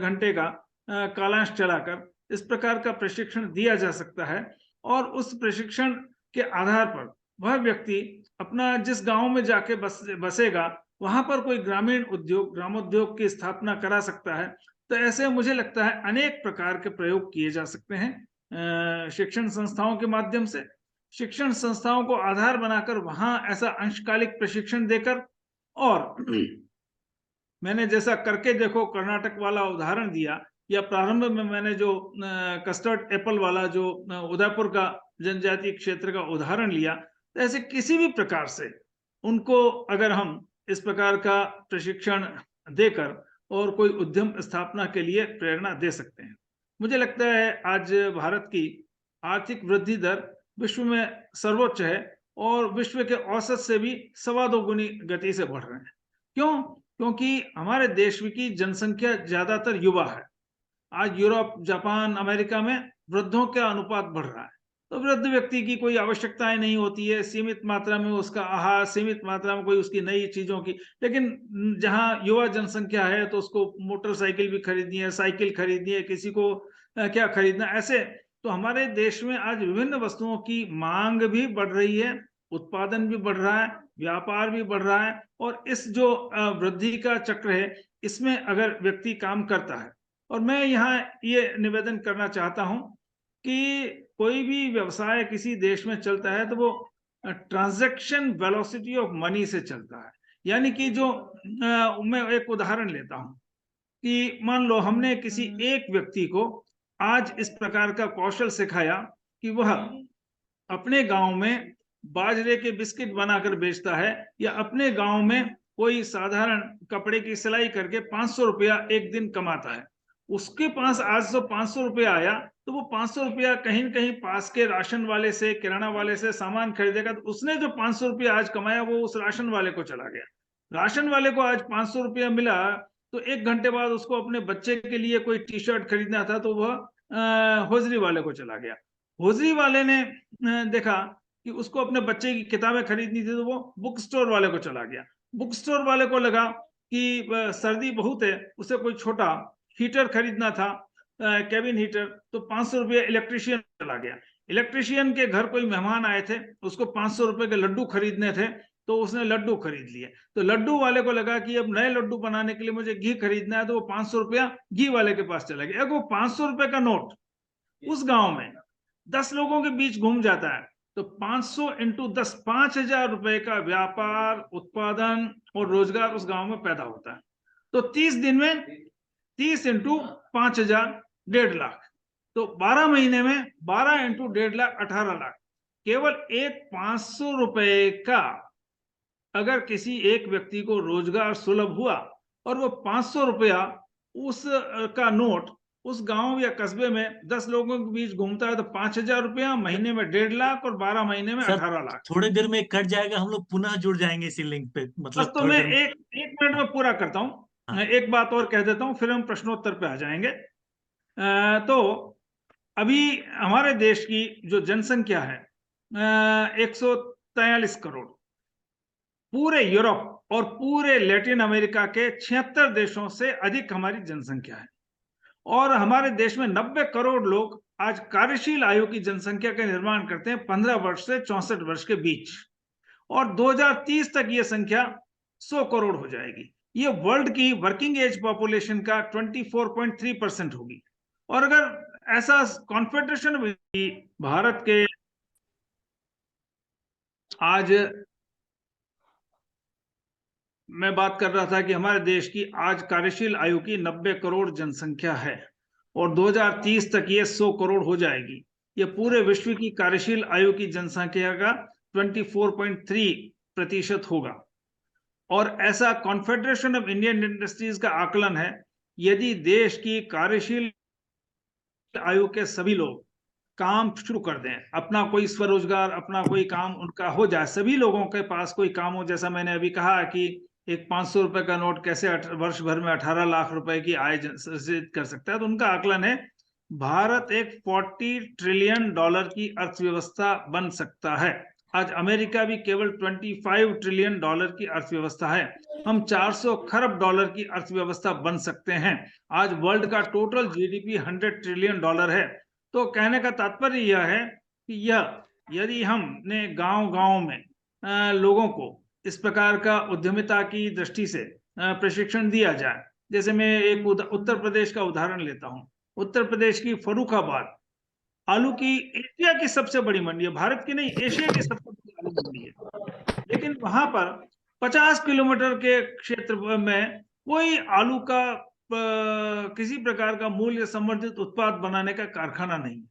घंटे का कालांश चलाकर इस प्रकार का प्रशिक्षण दिया जा सकता है। और उस प्रशिक्षण के आधार पर वह व्यक्ति अपना जिस गांव में जाके बसेगा, वहां पर कोई ग्रामीण उद्योग, ग्रामोद्योग की स्थापना करा सकता है। तो ऐसे मुझे लगता है अनेक प्रकार के प्रयोग किए जा सकते हैं शिक्षण संस्थाओं के माध्यम से। शिक्षण संस्थाओं को आधार बनाकर वहां ऐसा अंशकालिक प्रशिक्षण देकर, और मैंने जैसा करके देखो कर्नाटक वाला उदाहरण दिया, या प्रारंभ में मैंने जो कस्टर्ड एप्पल वाला जो उदयपुर का जनजातीय क्षेत्र का उदाहरण लिया, तो ऐसे किसी भी प्रकार से उनको अगर हम इस प्रकार का प्रशिक्षण देकर और कोई उद्यम स्थापना के लिए प्रेरणा दे सकते हैं। मुझे लगता है आज भारत की आर्थिक वृद्धि दर विश्व में सर्वोच्च है, और विश्व के औसत से भी 2.25 गुनी गति से बढ़ रहे हैं। क्यों? क्योंकि हमारे देश की जनसंख्या ज्यादातर युवा है। आज यूरोप, जापान, अमेरिका में वृद्धों का अनुपात बढ़ रहा है। तो वृद्ध व्यक्ति की कोई आवश्यकताएं नहीं होती है, सीमित मात्रा में उसका आहार, सीमित मात्रा में कोई उसकी नई चीजों की, लेकिन जहां युवा जनसंख्या है तो उसको मोटरसाइकिल भी खरीदनी है, साइकिल खरीदनी है, किसी को क्या खरीदना, ऐसे। तो हमारे देश में आज विभिन्न वस्तुओं की मांग भी बढ़ रही है, उत्पादन भी बढ़ रहा है, व्यापार भी बढ़ रहा है, और इस जो वृद्धि का चक्र है, इसमें अगर व्यक्ति काम करता है, और मैं यहाँ ये निवेदन करना चाहता हूं कि कोई भी व्यवसाय किसी देश में चलता है तो वो ट्रांजैक्शन वेलोसिटी ऑफ मनी से चलता है। यानी कि जो मैं एक उदाहरण लेता हूं कि मान लो हमने किसी एक व्यक्ति को आज इस प्रकार का कौशल सिखाया कि वह अपने गांव में बाजरे के बिस्किट बनाकर बेचता है, या अपने गांव में कोई साधारण कपड़े की सिलाई करके 500 रुपया एक दिन कमाता है। उसके पास आज जो 500 रुपया आया, तो वो 500 रुपया कहीं न कहीं पास के राशन वाले से, किराना वाले से सामान खरीदेगा, तो उसने जो 500 रुपया आज कमाया वो उस राशन वाले को चला गया। राशन वाले को आज 500 रुपया मिला, तो 1 घंटे बाद उसको अपने बच्चे के लिए कोई टी-शर्ट खरीदना था, तो वह होजरी वाले को चला गया। होजरी वाले ने देखा कि उसको अपने बच्चे की किताबें खरीदनी थी, तो वो बुक स्टोर वाले को चला गया। बुक स्टोर वाले को लगा कि सर्दी बहुत है, उसे कोई छोटा हीटर खरीदना था, केबिन हीटर, तो 500 रुपये इलेक्ट्रिशियन चला गया। इलेक्ट्रिशियन के घर कोई मेहमान आए थे, उसको 500 रुपए के लड्डू खरीदने थे, तो उसने लड्डू खरीद लिए। तो लड्डू वाले को लगा कि अब नए लड्डू बनाने के लिए मुझे घी खरीदना है, तो वो 500 रुपया घी वाले के पास चला गया। वो 500 रुपए का नोट उस गांव में 10 लोगों के बीच घूम जाता है, तो 500 इंटू 10, 5,000 रुपए का व्यापार, उत्पादन और रोजगार उस गांव में पैदा होता है। तो 30 दिन में 30 इंटू 5,000, 1.5 लाख। तो 12 महीने में 12 इंटू 1.5 लाख, 18 लाख। केवल एक 500 रुपए का अगर किसी एक व्यक्ति को रोजगार सुलभ हुआ, और वो 500 रुपया उस का नोट उस गांव या कस्बे में 10 लोगों के बीच घूमता है, तो 5,000 रुपया महीने में 1.5 लाख, और 12 महीने में सर 18 लाख। थोड़ी देर में कट जाएगा, हम लोग पुनः जुड़ जाएंगे इसी लिंक पे, बस मतलब तो थोड़ी मैं देर में। एक मिनट में पूरा करता हूं, हाँ। एक बात और कह देता हूं, फिर हम प्रश्नोत्तर पे आ जाएंगे। तो अभी हमारे देश की जो जनसंख्या है 143 करोड़, पूरे यूरोप और पूरे लैटिन अमेरिका के 76 देशों से अधिक हमारी जनसंख्या है, और हमारे देश में 90 करोड़ लोग आज कार्यशील आयु की जनसंख्या का निर्माण करते हैं 15 वर्ष से 64 वर्ष के बीच, और 2030 तक ये संख्या 100 करोड़ हो जाएगी। ये वर्ल्ड की वर्किंग एज पॉपुलेशन का 24.3% होगी। और अगर ऐसा कॉन्फेडरेशन भारत के आज मैं बात कर रहा था कि हमारे देश की आज कार्यशील आयु की 90 करोड़ जनसंख्या है, और 2030 तक ये 100 करोड़ हो जाएगी। ये पूरे विश्व की कार्यशील आयु की जनसंख्या का 24.3% होगा। और ऐसा कॉन्फेडरेशन ऑफ इंडियन इंडस्ट्रीज का आकलन है, यदि देश की कार्यशील आयु के सभी लोग काम शुरू कर दें, अपना कोई स्वरोजगार, अपना कोई काम उनका हो जाए, सभी लोगों के पास कोई काम हो, जैसा मैंने अभी कहा कि एक 500 रुपए का नोट कैसे वर्ष भर में 18 लाख रुपए की आय सृजित कर सकता है, तो उनका आकलन है भारत एक 40 ट्रिलियन डॉलर की अर्थव्यवस्था बन सकता है। आज अमेरिका भी केवल 25 ट्रिलियन डॉलर की अर्थव्यवस्था है, हम 400 खरब डॉलर की अर्थव्यवस्था बन सकते हैं। आज वर्ल्ड का टोटल जीडीपी 100 ट्रिलियन डॉलर है। तो कहने का तात्पर्य यह है कि यदि हमने गांव-गांव में लोगों को इस प्रकार का उद्यमिता की दृष्टि से प्रशिक्षण दिया जाए, जैसे मैं एक उत्तर प्रदेश का उदाहरण लेता हूं। उत्तर प्रदेश की फर्रुखाबाद आलू की एशिया की सबसे बड़ी मंडी है, भारत की नहीं, एशिया की सबसे बड़ी आलू मंडी है। लेकिन वहां पर 50 किलोमीटर के क्षेत्र में कोई आलू का किसी प्रकार का मूल्य संवर्धित उत्पाद बनाने का कारखाना नहीं।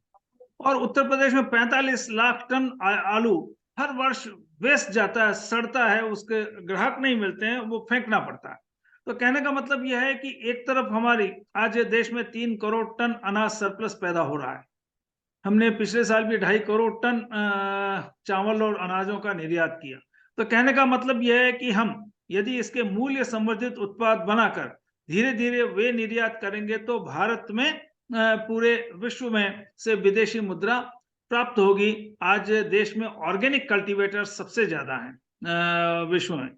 और उत्तर प्रदेश में 45 लाख टन आलू हर वर्ष वेस्ट जाता है, सड़ता है, उसके ग्राहक नहीं मिलते हैं, वो फेंकना पड़ता है। तो कहने का मतलब यह है कि एक तरफ हमारी आज देश में 3 करोड़ टन अनाज सरप्लस पैदा हो रहा है, हमने पिछले साल भी 2.5 करोड़ टन चावल और अनाजों का निर्यात किया। तो कहने का मतलब यह है कि हम यदि इसके मूल्य संवर्धित उत्पाद बनाकर धीरे धीरे वे निर्यात करेंगे, तो भारत में पूरे विश्व में से विदेशी मुद्रा प्राप्त होगी। आज देश में ऑर्गेनिक कल्टीवेटर सबसे ज्यादा हैं विश्व में।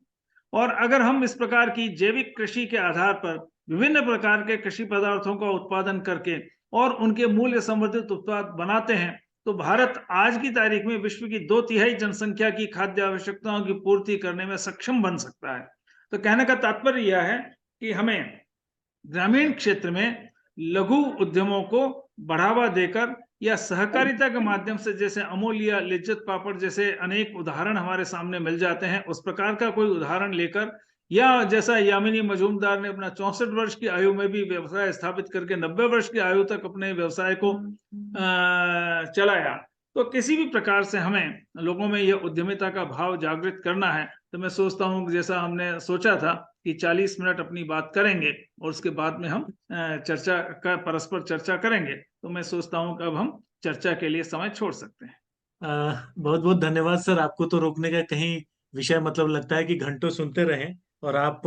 और अगर हम इस प्रकार की जैविक कृषि के आधार पर विभिन्न प्रकार के कृषि पदार्थों का उत्पादन करके और उनके मूल्य संवर्धित उत्पाद बनाते हैं, तो भारत आज की तारीख में विश्व की 2/3 जनसंख्या की खाद्य आवश्यकताओं की पूर्ति करने में सक्षम बन सकता है। तो कहने का तात्पर्य यह है कि हमें ग्रामीण क्षेत्र में लघु उद्यमों को बढ़ावा देकर या सहकारिता के माध्यम से, जैसे अमूल या लिज्जत पापड़ जैसे अनेक उदाहरण हमारे सामने मिल जाते हैं, उस प्रकार का कोई उदाहरण लेकर, या जैसा यामिनी मजूमदार ने अपना 64 वर्ष की आयु में भी व्यवसाय स्थापित करके 90 वर्ष की आयु तक अपने व्यवसाय को चलाया। तो किसी भी प्रकार से हमें लोगों में यह उद्यमिता का भाव जागृत करना है। तो मैं सोचता हूँ, जैसा हमने सोचा था कि 40 मिनट अपनी बात करेंगे और उसके बाद में हम परस्पर चर्चा करेंगे, तो मैं सोचता हूँ कि अब हम चर्चा के लिए समय छोड़ सकते हैं। बहुत बहुत धन्यवाद सर। आपको तो रोकने का कहीं विषय मतलब लगता है कि घंटों सुनते रहें, और आप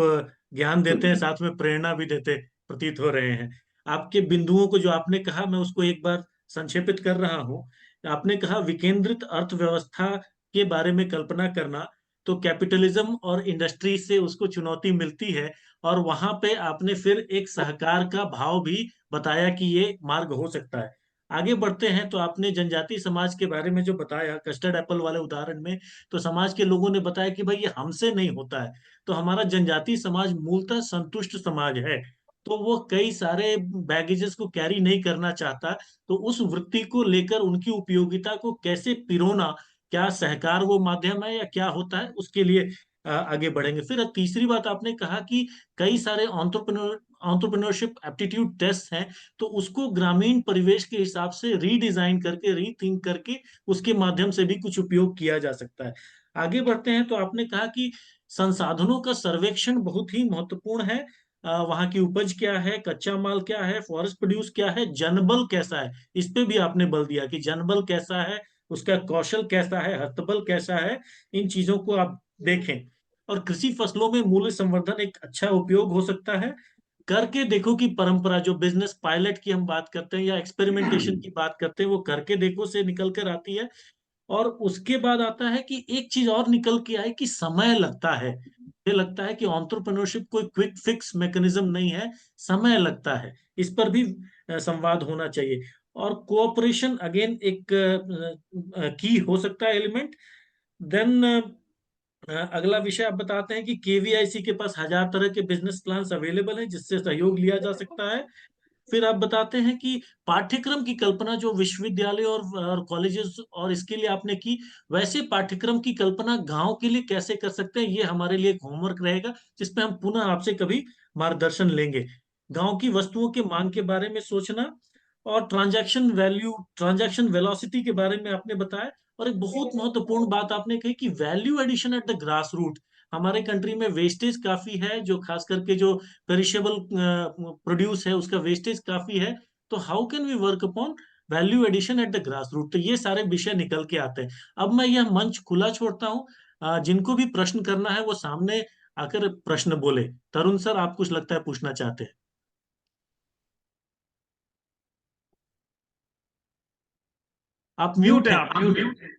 ज्ञान देते हैं, साथ में प्रेरणा भी देते प्रतीत हो रहे हैं। आपके बिंदुओं को जो आपने कहा, मैं उसको एक बार संक्षेपित कर रहा हूँ। आपने कहा विकेंद्रित अर्थव्यवस्था के बारे में कल्पना करना, तो कैपिटलिज्म और इंडस्ट्री से उसको चुनौती मिलती है, और वहां पे आपने फिर एक सहकार का भाव भी बताया कि ये मार्ग हो सकता है। आगे बढ़ते हैं तो आपने जनजाति समाज के बारे में जो बताया कस्टर्ड एप्पल वाले उदाहरण में, तो समाज के लोगों ने बताया कि भाई ये हमसे नहीं होता है। तो हमारा जनजाति समाज मूलतः संतुष्ट समाज है, तो वो कई सारे बैगेजेस को कैरी नहीं करना चाहता। तो उस वृत्ति को लेकर उनकी उपयोगिता को कैसे पिरोना, क्या सहकार वो माध्यम है या क्या होता है, उसके लिए आगे बढ़ेंगे। फिर तीसरी बात आपने कहा कि कई सारे ऑन्टरप्रेन्योरशिप एप्टीट्यूड टेस्ट हैं, तो उसको ग्रामीण परिवेश के हिसाब से रीडिजाइन करके, रीथिंक करके, उसके माध्यम से भी कुछ उपयोग किया जा सकता है। आगे बढ़ते हैं तो आपने कहा कि संसाधनों का सर्वेक्षण बहुत ही महत्वपूर्ण है। वहां की उपज क्या है, कच्चा माल क्या है, फॉरेस्ट प्रोड्यूस क्या है, जनबल कैसा है, इस पे भी आपने बल दिया कि जनबल कैसा है, उसका कौशल कैसा है, हस्तबल कैसा है, इन चीजों को आप देखें। और कृषि फसलों में मूल्य संवर्धन एक अच्छा उपयोग हो सकता है। करके देखो कि परंपरा, जो बिजनेस पायलट की हम बात करते हैं या एक्सपेरिमेंटेशन की बात करते हैं, वो करके देखो से निकल कर आती है। और उसके बाद आता है कि एक चीज और निकल के आए कि समय लगता है। मुझे लगता है कि एंटरप्रेन्योरशिप कोई क्विक फिक्स मैकेनिज्म नहीं है, समय लगता है। इस पर भी संवाद होना चाहिए। और कोऑपरेशन अगेन एक की हो सकता है एलिमेंट। देन अगला विषय आप बताते हैं कि केवीआईसी के पास 1000 तरह के बिजनेस प्लान्स अवेलेबल हैं जिससे सहयोग लिया जा सकता है। फिर आप बताते हैं कि पाठ्यक्रम की कल्पना जो विश्वविद्यालय और कॉलेजेस और इसके लिए आपने की, वैसे पाठ्यक्रम की कल्पना गांव के लिए कैसे कर सकते हैं, ये हमारे लिए एक होमवर्क रहेगा, जिसपे हम पुनः आपसे कभी मार्गदर्शन लेंगे। गांव की वस्तुओं के मांग के बारे में सोचना, और ट्रांजैक्शन वेलोसिटी के बारे में आपने बताया। और एक बहुत महत्वपूर्ण बात आपने कही कि value addition at the grass root. हमारे कंट्री में वेस्टेज काफी है, जो खास करके जो पेरिशेबल प्रोड्यूस है उसका वेस्टेज काफी है। तो how can we work upon value addition at the grass root, तो ये सारे विषय निकल के आते हैं। अब मैं यह मंच खुला छोड़ता हूँ, जिनको भी प्रश्न करना है वो सामने आकर प्रश्न बोले। तरुण सर, आप कुछ लगता है पूछना चाहते हैं। आप म्यूट म्यूट है, हैं। आप म्यूट है।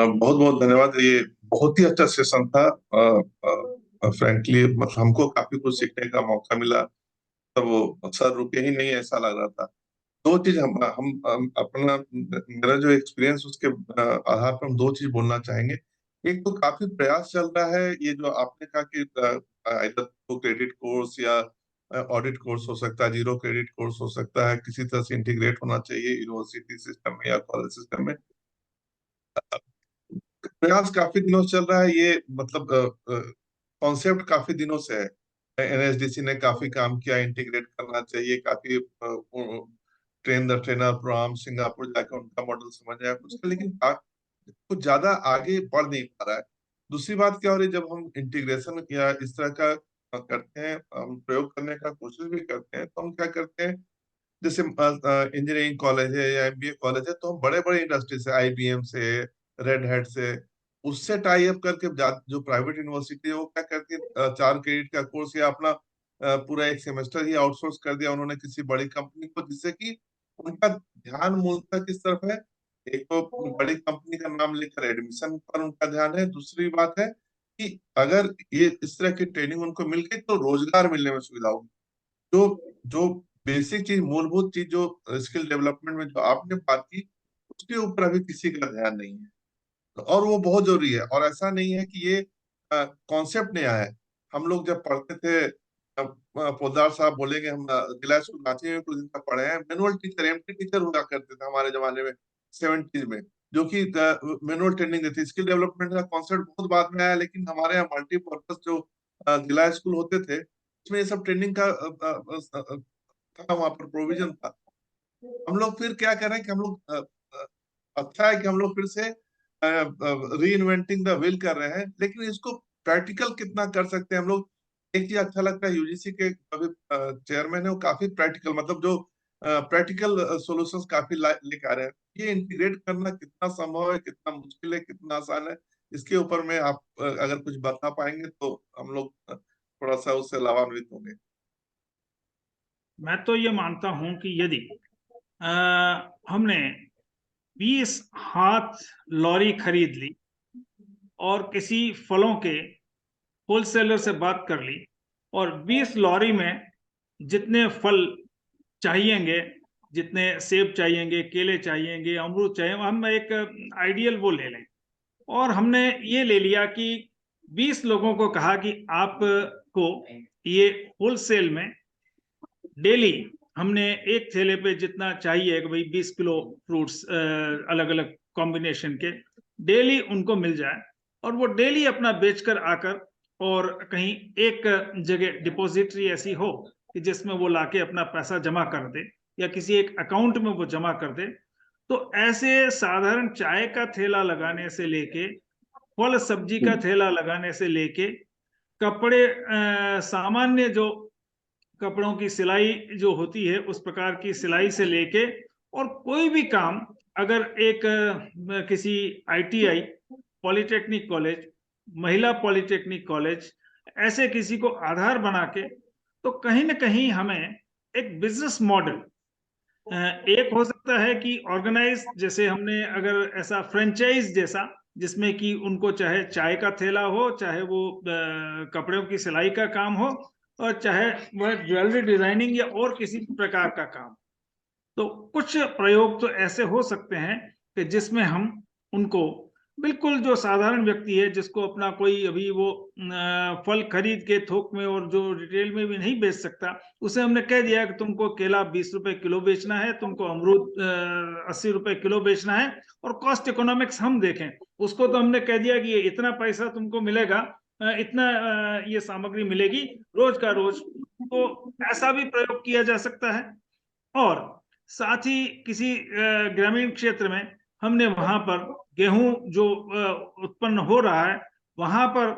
बहुत बहुत धन्यवाद। ये बहुत ही अच्छा सेशन था। फ्रैंकली मतलब हमको काफी कुछ सीखने का मौका मिला। तब वो सर रुके ही नहीं ऐसा लग रहा था। दो चीज हम अपना मेरा जो एक्सपीरियंस उसके आधार पर हम दो चीज बोलना चाहेंगे। एक तो काफी प्रयास चल रहा है, ये जो आपने कहा कि इधर तो क्रेडिट कोर्स या ऑडिट कोर्स हो सकता है, जीरो क्रेडिट कोर्स हो सकता है, किसी तरह से इंटीग्रेट होना चाहिए यूनिवर्सिटी सिस्टम में या कॉलेज सिस्टम में। प्रयास काफी दिनों से चल रहा है ये, मतलब कॉन्सेप्ट काफी दिनों से है। एनएसडीसी ने काफी काम किया, इंटीग्रेट करना चाहिए, काफी train the trainer program Singapore जाकर उनका मॉडल समझ आया कुछ, लेकिन कुछ ज्यादा आगे बढ़ नहीं पा रहा है। दूसरी बात क्या हो रही है, जब हम इंटीग्रेशन या इस तरह का करते हैं, हम प्रयोग करने का कोशिश भी करते हैं, तो हम क्या करते हैं, जैसे इंजीनियरिंग कॉलेज है या एमबीए कॉलेज है, तो हम बड़े बड़े इंडस्ट्री से, आईबीएम से, रेड हैट से उससे टाई अप करके जो प्राइवेट यूनिवर्सिटी है वो क्या करती है, 4 क्रेडिट का कोर्स या अपना पूरा एक सेमेस्टर ही आउटसोर्स कर दिया उन्होंने किसी बड़ी कंपनी को, जिससे कि उनका ध्यान मूलतः किस तरफ है। एक तो बड़ी कंपनी का नाम लेकर एडमिशन पर उनका ध्यान है, दूसरी बात है कि अगर ये इस तरह की ट्रेनिंग उनको मिल गई तो रोजगार मिलने में सुविधा होगी। जो जो बेसिक चीज, मूलभूत चीज, जो स्किल डेवलपमेंट में जो आपने बात की, उसके ऊपर अभी किसी का ध्यान नहीं है। और वो बहुत जरूरी है। और ऐसा नहीं है कि ये कॉन्सेप्ट नया है। हम लोग जब पढ़ते थे, पोदार साहब बोलेंगे, हम जिला स्कूल रांची में कुछ दिन तक पढ़े हैं, मैनुअल टीचर, एमटी टीचर हुआ करते थे हमारे जमाने में 70s में, जो कि मैनुअल ट्रेनिंग देती। स्किल डेवलपमेंट का कॉन्सेप्ट बहुत बाद में आया, लेकिन हमारे यहाँ मल्टीपर्पज जो जिला स्कूल होते थे उसमें ये सब ट्रेनिंग का था, वहां पर प्रोविजन था। हम लोग फिर क्या कर रहे हैं कि हम लोग अच्छा है कि हम लोग फिर से री इन्वेंटिंग द व्हील कर रहे हैं, लेकिन इसको प्रैक्टिकल कितना कर सकते हैं हम लोग। एक चीज अच्छा लगता है, यूजीसी के अभी चेयरमैन है, वो काफी प्रैक्टिकल, मतलब जो प्रैक्टिकल सॉल्यूशंस काफी लेके आ रहे हैं। ये इंटीग्रेट करना कितना संभव है, कितना मुश्किल है, कितना आसान है, इसके ऊपर में आप अगर कुछ बता पाएंगे तो हम लोग थोड़ा सा उससे लाभान्वित होंगे। मैं तो ये मानता हूं कि यदि हमने 20 हाथ लॉरी खरीद ली और किसी फलों के होलसेलर से बात कर ली, और 20 लॉरी में जितने फल चाहिएंगे, जितने सेब चाहिएंगे, केले चाहिएंगे, अमरूद चाहिए, हम एक आइडियल वो ले लें, और हमने ये ले लिया कि 20 लोगों को कहा कि आपको ये होलसेल में डेली हमने एक थैले पे जितना चाहिए कि भाई 20 किलो फ्रूट्स अलग अलग कॉम्बिनेशन के डेली उनको मिल जाए, और वो डेली अपना बेचकर आकर और कहीं एक जगह डिपॉजिटरी ऐसी हो कि जिसमें वो लाके अपना पैसा जमा कर दे या किसी एक अकाउंट में वो जमा कर दे। तो ऐसे साधारण चाय का ठेला लगाने से लेके, फल सब्जी का ठेला लगाने से लेके, कपड़े सामान्य जो कपड़ों की सिलाई जो होती है उस प्रकार की सिलाई से लेके, और कोई भी काम अगर एक किसी आईटीआई, पॉलिटेक्निक कॉलेज, महिला पॉलिटेक्निक कॉलेज, ऐसे किसी को आधार बना के, तो कहीं ना कहीं हमें एक बिजनेस मॉडल, एक हो सकता है कि ऑर्गेनाइज, जैसे हमने अगर ऐसा फ्रेंचाइज जैसा, जिसमें कि उनको चाहे चाय का ठेला हो, चाहे वो कपड़ों की सिलाई का काम हो, और चाहे वह ज्वेलरी डिजाइनिंग या और किसी प्रकार का काम, तो कुछ प्रयोग तो ऐसे हो सकते हैं कि जिसमें हम उनको, बिल्कुल जो साधारण व्यक्ति है जिसको अपना कोई अभी वो फल खरीद के थोक में और जो रिटेल में भी नहीं बेच सकता, उसे हमने कह दिया कि तुमको केला 20 रुपए किलो बेचना है, तुमको अमरूद 80 रुपए किलो बेचना है, और कॉस्ट इकोनॉमिक्स हम देखें, उसको तो हमने कह दिया कि ये इतना पैसा तुमको मिलेगा, इतना ये सामग्री मिलेगी रोज का रोज। तो ऐसा भी प्रयोग किया जा सकता है। और साथ ही किसी ग्रामीण क्षेत्र में हमने वहां पर गेहूं जो उत्पन्न हो रहा है, वहां पर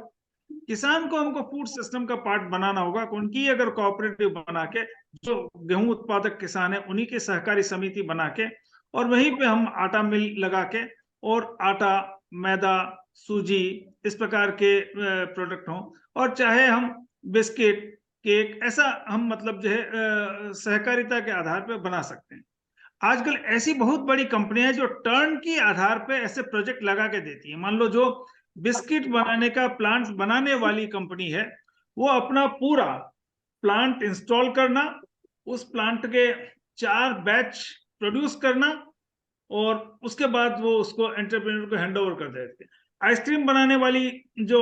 किसान को हमको फूड सिस्टम का पार्ट बनाना होगा। उनकी अगर कोऑपरेटिव बना के, जो गेहूं उत्पादक किसान है उन्हीं की सहकारी समिति बना के, और वहीं पे हम आटा मिल लगा के, और आटा, मैदा, सूजी, इस प्रकार के प्रोडक्ट हों, और चाहे हम बिस्किट, केक, ऐसा हम मतलब जो है सहकारिता के आधार पर बना सकते हैं। आजकल ऐसी बहुत बड़ी कंपनियां हैं जो टर्न की आधार पे ऐसे प्रोजेक्ट लगा के देती है। मान लो जो बिस्किट बनाने का प्लांट बनाने वाली कंपनी है, वो अपना पूरा प्लांट इंस्टॉल करना, उस प्लांट के 4 बैच प्रोड्यूस करना, और उसके बाद वो उसको एंटरप्रेन्योर को हैंड ओवर कर देते हैं। आइसक्रीम बनाने वाली जो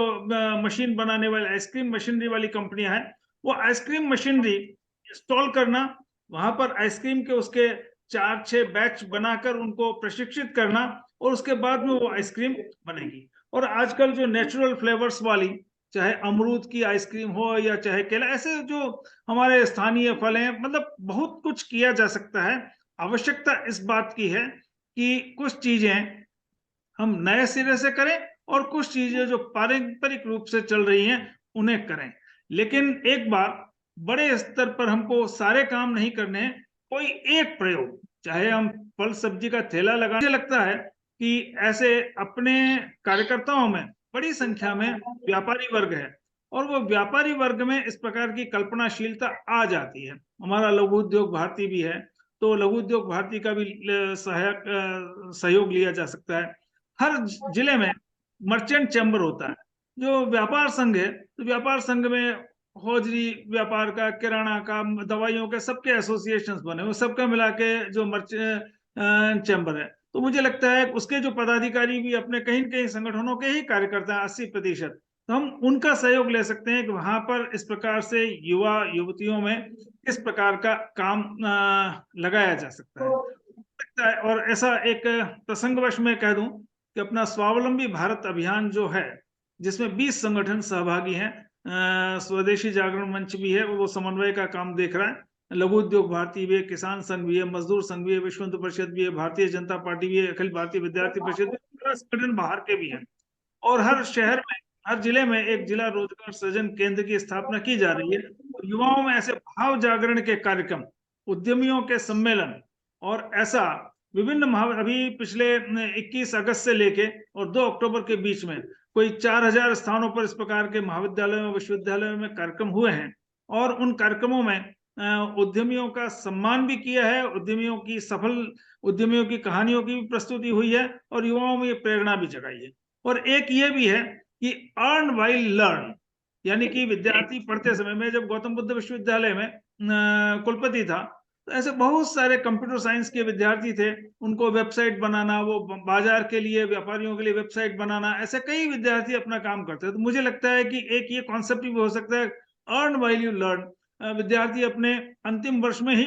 मशीन बनाने वाली आइसक्रीम मशीनरी वाली कंपनियां हैं, वो आइसक्रीम मशीनरी इंस्टॉल करना, वहां पर आइसक्रीम के उसके 4-6 बैच बनाकर उनको प्रशिक्षित करना, और उसके बाद में वो आइसक्रीम बनेगी। और आजकल जो नेचुरल फ्लेवर्स वाली, चाहे अमरूद की आइसक्रीम हो या चाहे केला, ऐसे जो हमारे स्थानीय फल हैं, मतलब बहुत कुछ किया जा सकता है। आवश्यकता इस बात की है कि कुछ चीजें हम नए सिरे से करें, और कुछ चीजें जो पारंपरिक रूप से चल रही हैं उन्हें करें। लेकिन एक बार बड़े स्तर पर हमको सारे काम नहीं करने हैं, कोई एक प्रयोग, चाहे हम फल सब्जी का ठेला लगाने, लगता है कि ऐसे अपने कार्यकर्ताओं में बड़ी संख्या में व्यापारी वर्ग है और वो व्यापारी वर्ग में इस प्रकार की कल्पनाशीलता आ जाती है। हमारा लघु उद्योग भारती भी है, तो लघु उद्योग भारती का भी सहयोग लिया जा सकता है। हर जिले में मर्चेंट चैम्बर होता है, जो व्यापार संघ है, तो व्यापार संघ में हौजरी व्यापार का, किराना का, दवाइयों के, सबके एसोसिएशंस बने हुए, सबका मिला के जो मर्चेंट चैम्बर है। तो मुझे लगता है उसके जो पदाधिकारी भी अपने कहीं न कहीं संगठनों के ही कार्यकर्ता हैं 80%, तो हम उनका सहयोग ले सकते हैं कि वहां पर इस प्रकार से युवा युवतियों में किस प्रकार का काम लगाया जा सकता है। और ऐसा एक प्रसंगवश मैं कह दूं कि अपना स्वावलंबी भारत अभियान जो है, जिसमें 20 संगठन सहभागी हैं, स्वदेशी जागरण मंच भी है, वो समन्वय का काम देख रहा है, लघु उद्योग भारती भी है, किसान संघ भी है, मजदूर संघ भी है, विश्व हिंदू परिषद भी है, भारतीय जनता पार्टी भी है, अखिल भारतीय विद्यार्थी परिषद भी है, संगठन बाहर के भी हैं। और हर शहर में, हर जिले में एक जिला रोजगार सृजन केंद्र की स्थापना की जा रही है। तो युवाओं में ऐसे भाव जागरण के कार्यक्रम, उद्यमियों के सम्मेलन और ऐसा विभिन्न अभी पिछले 21 अगस्त से लेके और 2 अक्टूबर के बीच में कोई 4000 स्थानों पर इस प्रकार के महाविद्यालयों, विश्वविद्यालयों में कार्यक्रम हुए हैं और उन कार्यक्रमों में उद्यमियों का सम्मान भी किया है, उद्यमियों की सफल उद्यमियों की कहानियों की भी प्रस्तुति हुई है और युवाओं में ये प्रेरणा भी जगाई है। और एक ये भी है कि अर्न व्हाइल लर्न, यानी कि विद्यार्थी पढ़ते समय में, जब गौतम बुद्ध विश्वविद्यालय में कुलपति था, तो ऐसे बहुत सारे कंप्यूटर साइंस के विद्यार्थी थे, उनको वेबसाइट बनाना, वो बाजार के लिए, व्यापारियों के लिए वेबसाइट बनाना, ऐसे कई विद्यार्थी अपना काम करते हैं। तो मुझे लगता है कि एक ये कॉन्सेप्ट भी हो सकता है, अर्न व्हाइल यू लर्न, विद्यार्थी अपने अंतिम वर्ष में ही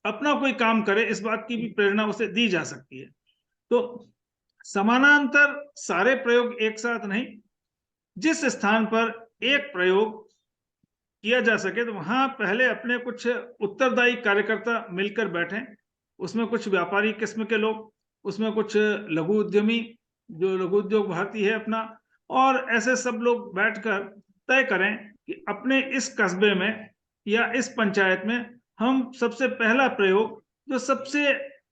अपना कोई काम करे, इस बात की भी प्रेरणा उसे दी जा सकती है। तो समानांतर सारे प्रयोग एक साथ नहीं, जिस स्थान पर एक प्रयोग किया जा सके तो वहां पहले अपने कुछ उत्तरदायी कार्यकर्ता मिलकर बैठें, उसमें कुछ व्यापारी किस्म के लोग, उसमें कुछ लघु उद्यमी, जो लघु उद्योग भारती है अपना, और ऐसे सब लोग बैठकर तय करें कि अपने इस कस्बे में या इस पंचायत में हम सबसे पहला प्रयोग, जो सबसे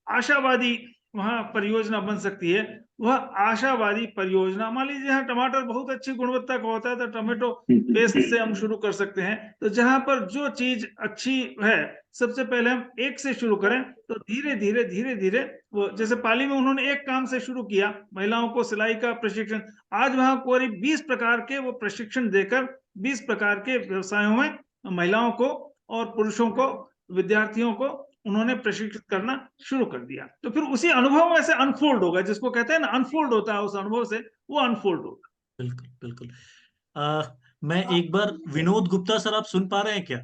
आशावादी वहां परियोजना बन सकती है, वह आशावादी परियोजना, मान लीजिए यहाँ टमाटर बहुत अच्छी गुणवत्ता का होता है तो टमाटो पेस्ट से हम शुरू कर सकते हैं। तो जहां पर जो चीज अच्छी है, सबसे पहले हम एक से शुरू करें, तो धीरे धीरे धीरे धीरे वो, जैसे पाली में उन्होंने एक काम से शुरू किया, महिलाओं को सिलाई का प्रशिक्षण, आज वहां करीब 20 प्रकार के वो प्रशिक्षण देकर 20 प्रकार के व्यवसायों में महिलाओं को और पुरुषों को, विद्यार्थियों को उन्होंने प्रशिक्षित करना शुरू कर दिया। तो फिर उसी अनुभव में से अनफोल्ड होगा, जिसको कहते हैं ना अनफोल्ड होता है, उस अनुभव से वो अनफोल्ड होगा। बिल्कुल बिल्कुल। मैं एक बार विनोद गुप्ता सर, आप सुन पा रहे हैं क्या?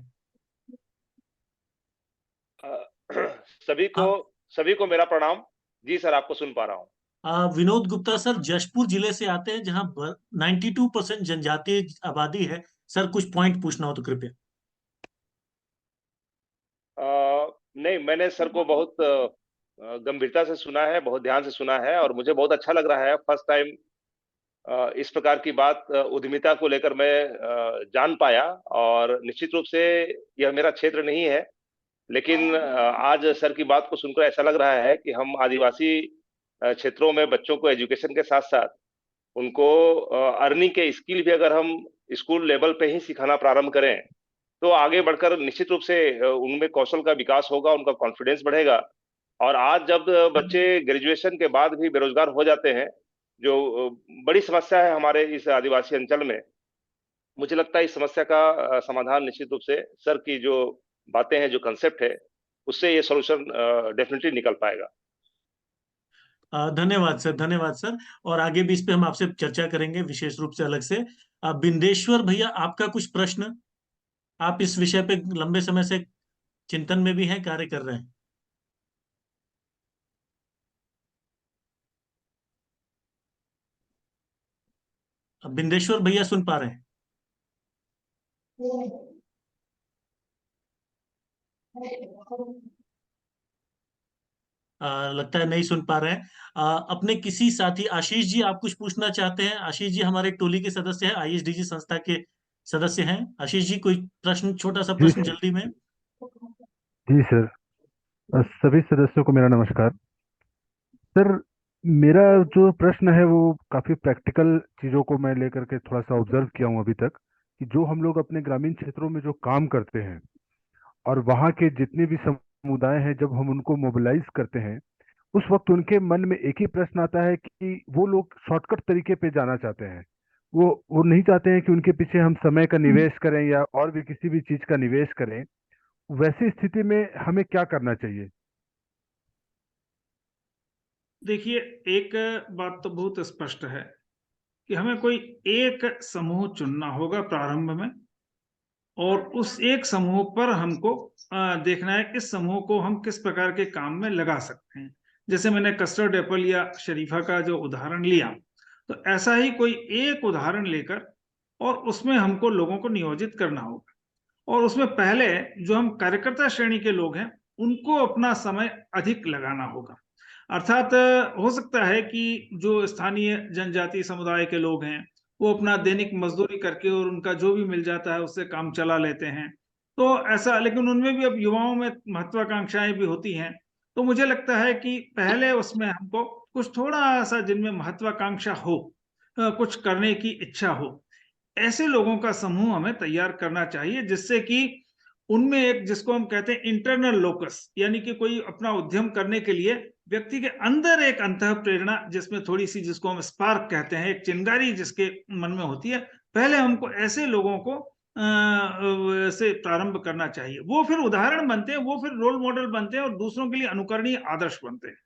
सभी को मेरा प्रणाम। जी सर, आपको सुन पा रहा हूँ। विनोद गुप्ता सर जशपुर जिले से आते हैं, जहां 92% जनजातीय आबादी है। सर कुछ पॉइंट पूछना हो तो कृपया। नहीं, मैंने सर को बहुत गंभीरता से सुना है, बहुत ध्यान से सुना है और मुझे बहुत अच्छा लग रहा है। फर्स्ट टाइम इस प्रकार की बात उद्यमिता को लेकर मैं जान पाया, और निश्चित रूप से यह मेरा क्षेत्र नहीं है, लेकिन आज सर की बात को सुनकर ऐसा लग रहा है कि हम आदिवासी क्षेत्रों में बच्चों को एजुकेशन के साथ साथ उनको अर्निंग के स्किल भी अगर हम स्कूल लेवल पे ही सिखाना प्रारंभ करें, तो आगे बढ़कर निश्चित रूप से उनमें कौशल का विकास होगा, उनका कॉन्फिडेंस बढ़ेगा। और आज जब बच्चे ग्रेजुएशन के बाद भी बेरोजगार हो जाते हैं, जो बड़ी समस्या है हमारे इस आदिवासी अंचल में, मुझे लगता है इस समस्या का समाधान निश्चित रूप से सर की जो बातें हैं, जो कंसेप्ट है, उससे ये सॉल्यूशन डेफिनेटली निकल पाएगा। धन्यवाद सर, धन्यवाद सर। और आगे भी इस पे हम आपसे चर्चा करेंगे विशेष रूप से अलग से। बिंदेश्वर भैया, आपका कुछ प्रश्न? आप इस विषय पे लंबे समय से चिंतन में भी हैं, कार्य कर रहे हैं। बिंदेश्वर भैया सुन पा रहे हैं? लगता है नहीं सुन पा रहे हैं। अपने किसी साथी आशीष जी, आप कुछ पूछना चाहते हैं? आशीष जी हमारे टोली के सदस्य हैं, ISDG संस्था के सदस्य हैं। आशीष जी कोई प्रश्न, छोटा सा प्रश्न जल्दी में? जी सर, सभी सदस्यों को मेरा नमस्कार। सर, मेरा जो प्रश्न है वो काफी प्रैक्टिकल चीजों को मैं लेकर के थोड़ा सा ऑब्जर्व किया हूँ अभी तक, कि जो हम लोग अपने ग्रामीण क्षेत्रों में जो काम करते हैं और वहाँ के जितने भी समुदाय हैं, जब हम उनको मोबिलाइज करते हैं, उस वक्त उनके मन में एक ही प्रश्न आता है कि वो लोग शॉर्टकट तरीके पे जाना चाहते हैं। वो नहीं चाहते हैं कि उनके पीछे हम समय का निवेश करें या और भी किसी भी चीज का निवेश करें। वैसी स्थिति में हमें क्या करना चाहिए? देखिए, एक बात तो बहुत स्पष्ट है कि हमें कोई एक समूह चुनना होगा प्रारंभ में, और उस एक समूह पर हमको देखना है इस समूह को हम किस प्रकार के काम में लगा सकते हैं। जैसे मैंने कस्टर्ड एप्पल या शरीफा का जो उदाहरण लिया, तो ऐसा ही कोई एक उदाहरण लेकर और उसमें हमको लोगों को नियोजित करना होगा। और उसमें पहले जो हम कार्यकर्ता श्रेणी के लोग हैं, उनको अपना समय अधिक लगाना होगा। अर्थात हो सकता है कि जो स्थानीय जनजाति समुदाय के लोग हैं, वो अपना दैनिक मजदूरी करके और उनका जो भी मिल जाता है उससे काम चला लेते हैं। तो ऐसा, लेकिन उनमें भी अब युवाओं में महत्वाकांक्षाएं भी होती हैं। तो मुझे लगता है कि पहले उसमें हमको कुछ थोड़ा सा जिनमें महत्वाकांक्षा हो, कुछ करने की इच्छा हो, ऐसे लोगों का समूह हमें तैयार करना चाहिए, जिससे कि उनमें एक, जिसको हम कहते हैं इंटरनल लोकस, यानी कि कोई अपना उद्यम करने के लिए व्यक्ति के अंदर एक अंतः प्रेरणा, जिसमें थोड़ी सी, जिसको हम स्पार्क कहते हैं, एक चिंगारी जिसके मन में होती है, पहले हमको ऐसे लोगों को से प्रारंभ करना चाहिए। वो फिर उदाहरण बनते हैं, वो फिर रोल मॉडल बनते हैं और दूसरों के लिए अनुकरणीय आदर्श बनते हैं।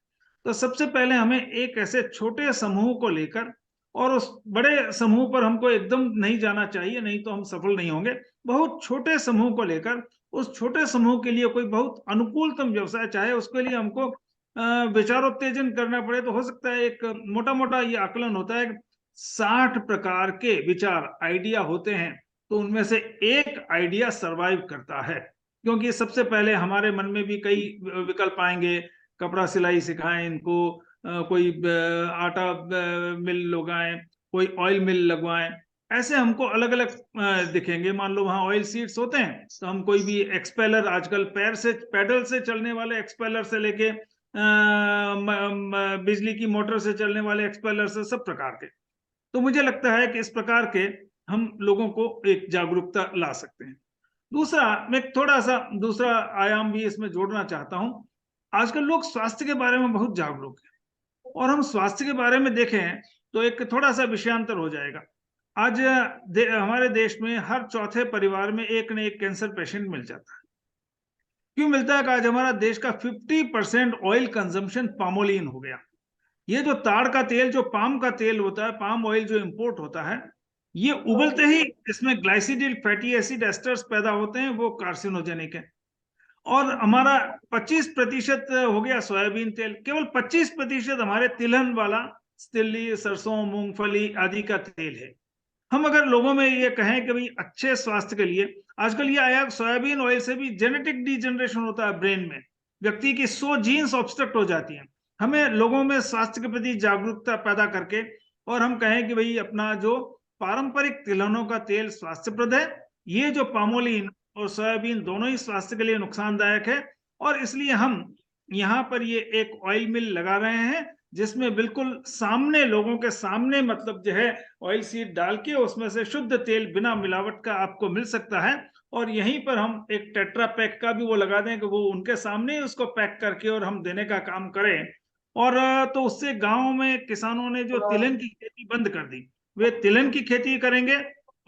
तो सबसे पहले हमें एक ऐसे छोटे समूह को लेकर, और उस बड़े समूह पर हमको एकदम नहीं जाना चाहिए, नहीं तो हम सफल नहीं होंगे। बहुत छोटे समूह को लेकर, उस छोटे समूह के लिए कोई बहुत अनुकूलतम व्यवसाय, चाहे उसके लिए हमको विचारोत्तेजन करना पड़े, तो हो सकता है एक मोटा मोटा ये आकलन होता है 60 प्रकार के विचार आइडिया होते हैं, तो उनमें से एक आइडिया सरवाइव करता है। क्योंकि सबसे पहले हमारे मन में भी कई विकल्प आएंगे, कपड़ा सिलाई सिखाएं इनको, कोई आटा मिल लगाएं, कोई ऑयल मिल लगवाएं, ऐसे हमको अलग अलग दिखेंगे। मान लो वहां ऑयल सीड्स होते हैं, तो हम कोई भी एक्सपेलर, आजकल पैर से, पैडल से चलने वाले एक्सपेलर से लेके बिजली की मोटर से चलने वाले एक्सपेलर से, सब प्रकार के। तो मुझे लगता है कि इस प्रकार के हम लोगों को एक जागरूकता ला सकते हैं। दूसरा, मैं थोड़ा सा दूसरा आयाम भी इसमें जोड़ना चाहता हूं। आजकल लोग स्वास्थ्य के बारे में बहुत जागरूक हैं, और हम स्वास्थ्य के बारे में देखें तो एक थोड़ा सा विषयांतर हो जाएगा। आज हमारे देश में हर चौथे परिवार में एक न एक कैंसर पेशेंट मिल जाता है। क्यों मिलता है? कि आज हमारा देश का 50% ऑयल कंजम्पशन पामोलिन हो गया। ये जो ताड़ का तेल, जो पाम का तेल होता है, पाम ऑयल जो इंपोर्ट होता है, ये उबलते ही इसमें ग्लाइसिडिल फैटी एसिड एस्टर्स पैदा होते हैं, वो कार्सिनोजेनिक है। और हमारा 25% हो गया सोयाबीन तेल, केवल 25% हमारे तिलहन वाला, तिल्ली, सरसों, मूंगफली आदि का तेल है। हम अगर लोगों में ये कहें कि भाई अच्छे स्वास्थ्य के लिए, आजकल ये आया सोयाबीन ऑयल से भी जेनेटिक डिजनरेशन होता है ब्रेन में, व्यक्ति की 100 जीन्स ऑब्स्ट्रक्ट हो जाती हैं। हमें लोगों में स्वास्थ्य के प्रति जागरूकता पैदा करके, और हम कहें कि भाई अपना जो पारंपरिक तिलहनों का तेल स्वास्थ्यप्रद है, ये जो पामोलिन और सोयाबीन दोनों ही स्वास्थ्य के लिए नुकसानदायक है। और इसलिए हम यहाँ पर ये एक ऑयल मिल लगा रहे हैं, जिसमें बिल्कुल सामने, लोगों के सामने, मतलब जो है ऑयल सीड डाल के उसमें से शुद्ध तेल बिना मिलावट का आपको मिल सकता है। और यहीं पर हम एक टेट्रा पैक का भी वो लगा दें कि वो उनके सामने ही उसको पैक करके और हम देने का काम करें। और तो उससे गांव में किसानों ने जो तिलहन की खेती बंद कर दी, वे तिलहन की खेती करेंगे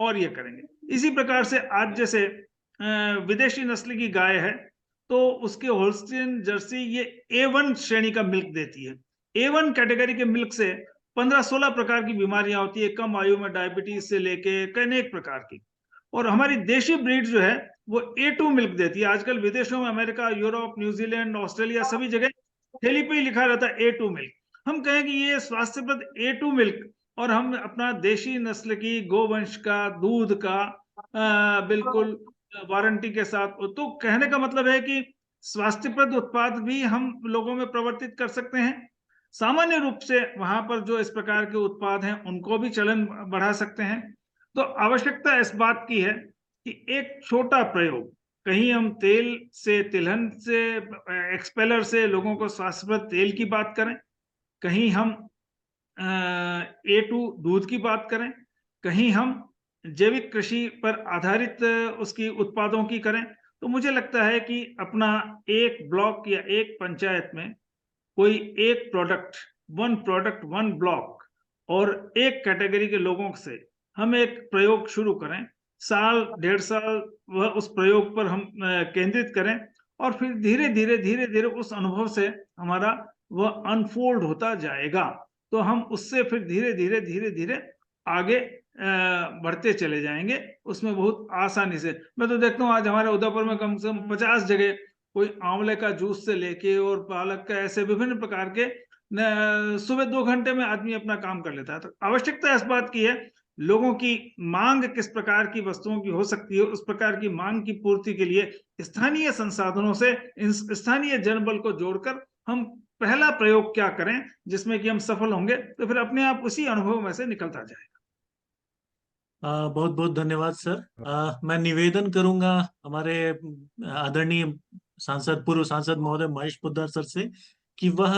और ये करेंगे। इसी प्रकार से आज जैसे विदेशी नस्ल की गाय है, तो उसके होल्स्टीन जर्सी ये A1 श्रेणी का मिल्क देती है। A1 कैटेगरी के मिल्क से 15-16 प्रकार की बीमारियां होती है, कम आयु में डायबिटीज से लेके अनेक प्रकार की। और हमारी देशी ब्रीड जो है वो A2 मिल्क देती है। आजकल विदेशों में, अमेरिका, यूरोप, न्यूजीलैंड, ऑस्ट्रेलिया, सभी जगह थैली पे ही लिखा रहता है A2 मिल्क। हम कहें कि ये स्वास्थ्यप्रद A2 मिल्क, और हम अपना देशी नस्ल की गोवंश का दूध का बिल्कुल वारंटी के साथ, तो कहने का मतलब है कि स्वास्थ्यप्रद उत्पाद भी हम लोगों में प्रवर्तित कर सकते हैं। सामान्य रूप से वहां पर जो इस प्रकार के उत्पाद हैं उनको भी चलन बढ़ा सकते हैं। तो आवश्यकता इस बात की है कि एक छोटा प्रयोग, कहीं हम तेल से, तिलहन से, एक्सपेलर से लोगों को स्वास्थ्यप्रद तेल की बात करें, कहीं हम A2 दूध की बात करें, कहीं हम जैविक कृषि पर आधारित उसकी उत्पादों की करें, तो मुझे लगता है कि अपना एक ब्लॉक या एक पंचायत में कोई एक प्रोडक्ट वन ब्लॉक और एक कैटेगरी के लोगों से हम एक प्रयोग शुरू करें, साल 1.5 साल वह उस प्रयोग पर हम केंद्रित करें, और फिर धीरे-धीरे उस अनुभव से हमारा वह अनफोल्ड होता जाएगा। तो हम उससे फिर धीरे-धीरे आगे बढ़ते चले जाएँगे, उसमें बहुत आसानी से। मैं तो देखता हूँ आज हमारे उदयपुर में कम से कम 50 जगह कोई आंवले का जूस से लेके और पालक का ऐसे विभिन्न प्रकार के सुबह 2 घंटे में आदमी अपना काम कर लेता है। तो आवश्यकता इस बात की है, लोगों की मांग किस प्रकार की वस्तुओं की हो सकती है, उस प्रकार की मांग की पूर्ति के लिए स्थानीय संसाधनों से स्थानीय जनबल को जोड़कर हम पहला प्रयोग क्या करें जिसमें कि हम सफल होंगे, तो फिर अपने आप उसी अनुभव में से निकलता जाएगा। बहुत बहुत धन्यवाद सर। मैं निवेदन करूंगा हमारे आदरणीय पूर्व सांसद महोदय महेश पोद्दार सर से कि वह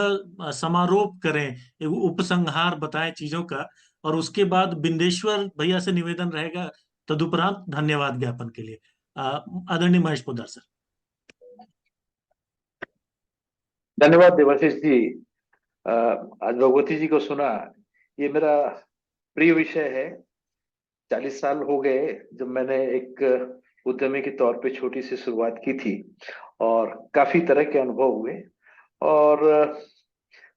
समारोप करें, एक उपसंहार बताएं चीजों का, और उसके बाद बिंदेश्वर भैया से निवेदन रहेगा तदुपरांत धन्यवाद ज्ञापन के लिए। आदरणीय महेश पोद्दार सर। धन्यवाद देवाशीष जी। आज भगवती जी को सुना, ये मेरा प्रिय विषय है। 40 साल हो गए जब मैंने एक उद्यमी के तौर पे छोटी सी शुरुआत की थी, और काफी तरह के अनुभव हुए, और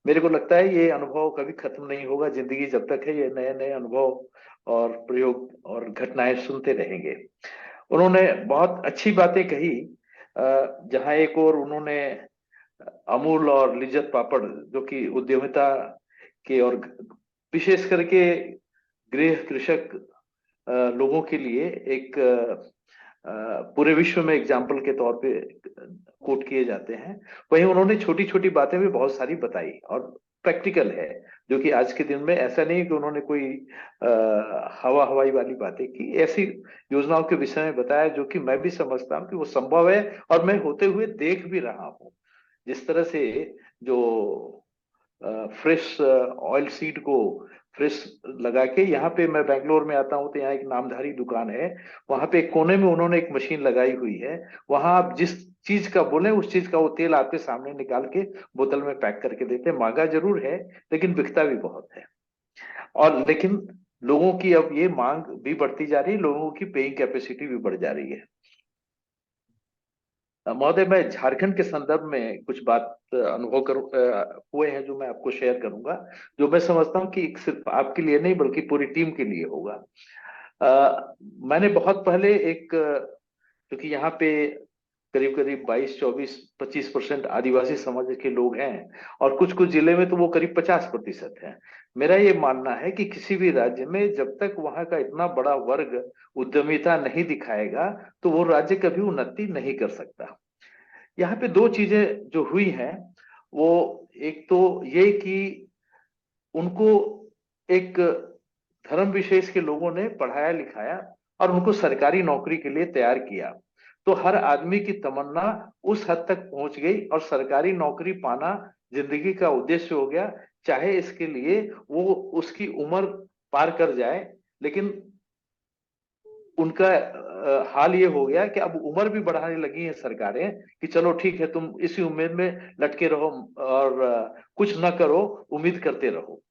मेरे को लगता है ये अनुभव कभी खत्म नहीं होगा। जिंदगी जब तक है, ये नए नए अनुभव और प्रयोग और घटनाएं सुनते रहेंगे। उन्होंने बहुत अच्छी बातें कही, जहां एक और उन्होंने अमूल और लिज्जत पापड़ जो कि उद्यमिता के और विशेष करके गृह कृषक लोगों के लिए एक पूरे विश्व में एग्जाम्पल के तौर पे कोट किए जाते हैं, वहीं उन्होंने छोटी छोटी बातें भी बहुत सारी बताई और प्रैक्टिकल है, जो कि आज के दिन में ऐसा नहीं कि उन्होंने कोई हवाई वाली बातें की, ऐसी योजनाओं के विषय में बताया जो कि मैं भी समझता हूँ कि वो संभव है, और मैं होते हुए देख भी रहा हूँ। जिस तरह से जो फ्रेश ऑयल सीड को फ्रेश लगा के, यहाँ पे मैं बेंगलोर में आता हूँ तो यहाँ एक नामधारी दुकान है, वहां पे एक कोने में उन्होंने एक मशीन लगाई हुई है, वहां आप जिस चीज का बोले उस चीज का वो तेल आपके सामने निकाल के बोतल में पैक करके देते हैं। महंगा जरूर है लेकिन बिकता भी बहुत है, और लेकिन लोगों की अब ये मांग भी बढ़ती जा रही है, लोगों की पेइंग कैपेसिटी भी बढ़ जा रही है। महोदय, मैं झारखंड के संदर्भ में कुछ बात अनुभव हुए हैं जो मैं आपको शेयर करूंगा, जो मैं समझता हूं कि सिर्फ आपके लिए नहीं बल्कि पूरी टीम के लिए होगा। मैंने बहुत पहले क्योंकि यहाँ पे करीब करीब 22, 24, 25% आदिवासी समाज के लोग हैं, और कुछ कुछ जिले में तो वो करीब 50% है। मेरा ये मानना है कि किसी भी राज्य में जब तक वहां का इतना बड़ा वर्ग उद्यमिता नहीं दिखाएगा तो वो राज्य कभी उन्नति नहीं कर सकता। यहाँ पे दो चीजें जो हुई हैं, वो एक तो ये कि उनको एक धर्म विशेष के लोगों ने पढ़ाया लिखाया और उनको सरकारी नौकरी के लिए तैयार किया, तो हर आदमी की तमन्ना उस हद तक पहुंच गई और सरकारी नौकरी पाना जिंदगी का उद्देश्य हो गया, चाहे इसके लिए वो उसकी उम्र पार कर जाए। लेकिन उनका हाल ये हो गया कि अब उम्र भी बढ़ाने लगी है सरकारें कि चलो ठीक है, तुम इसी उम्मीद में लटके रहो और कुछ ना करो, उम्मीद करते रहो।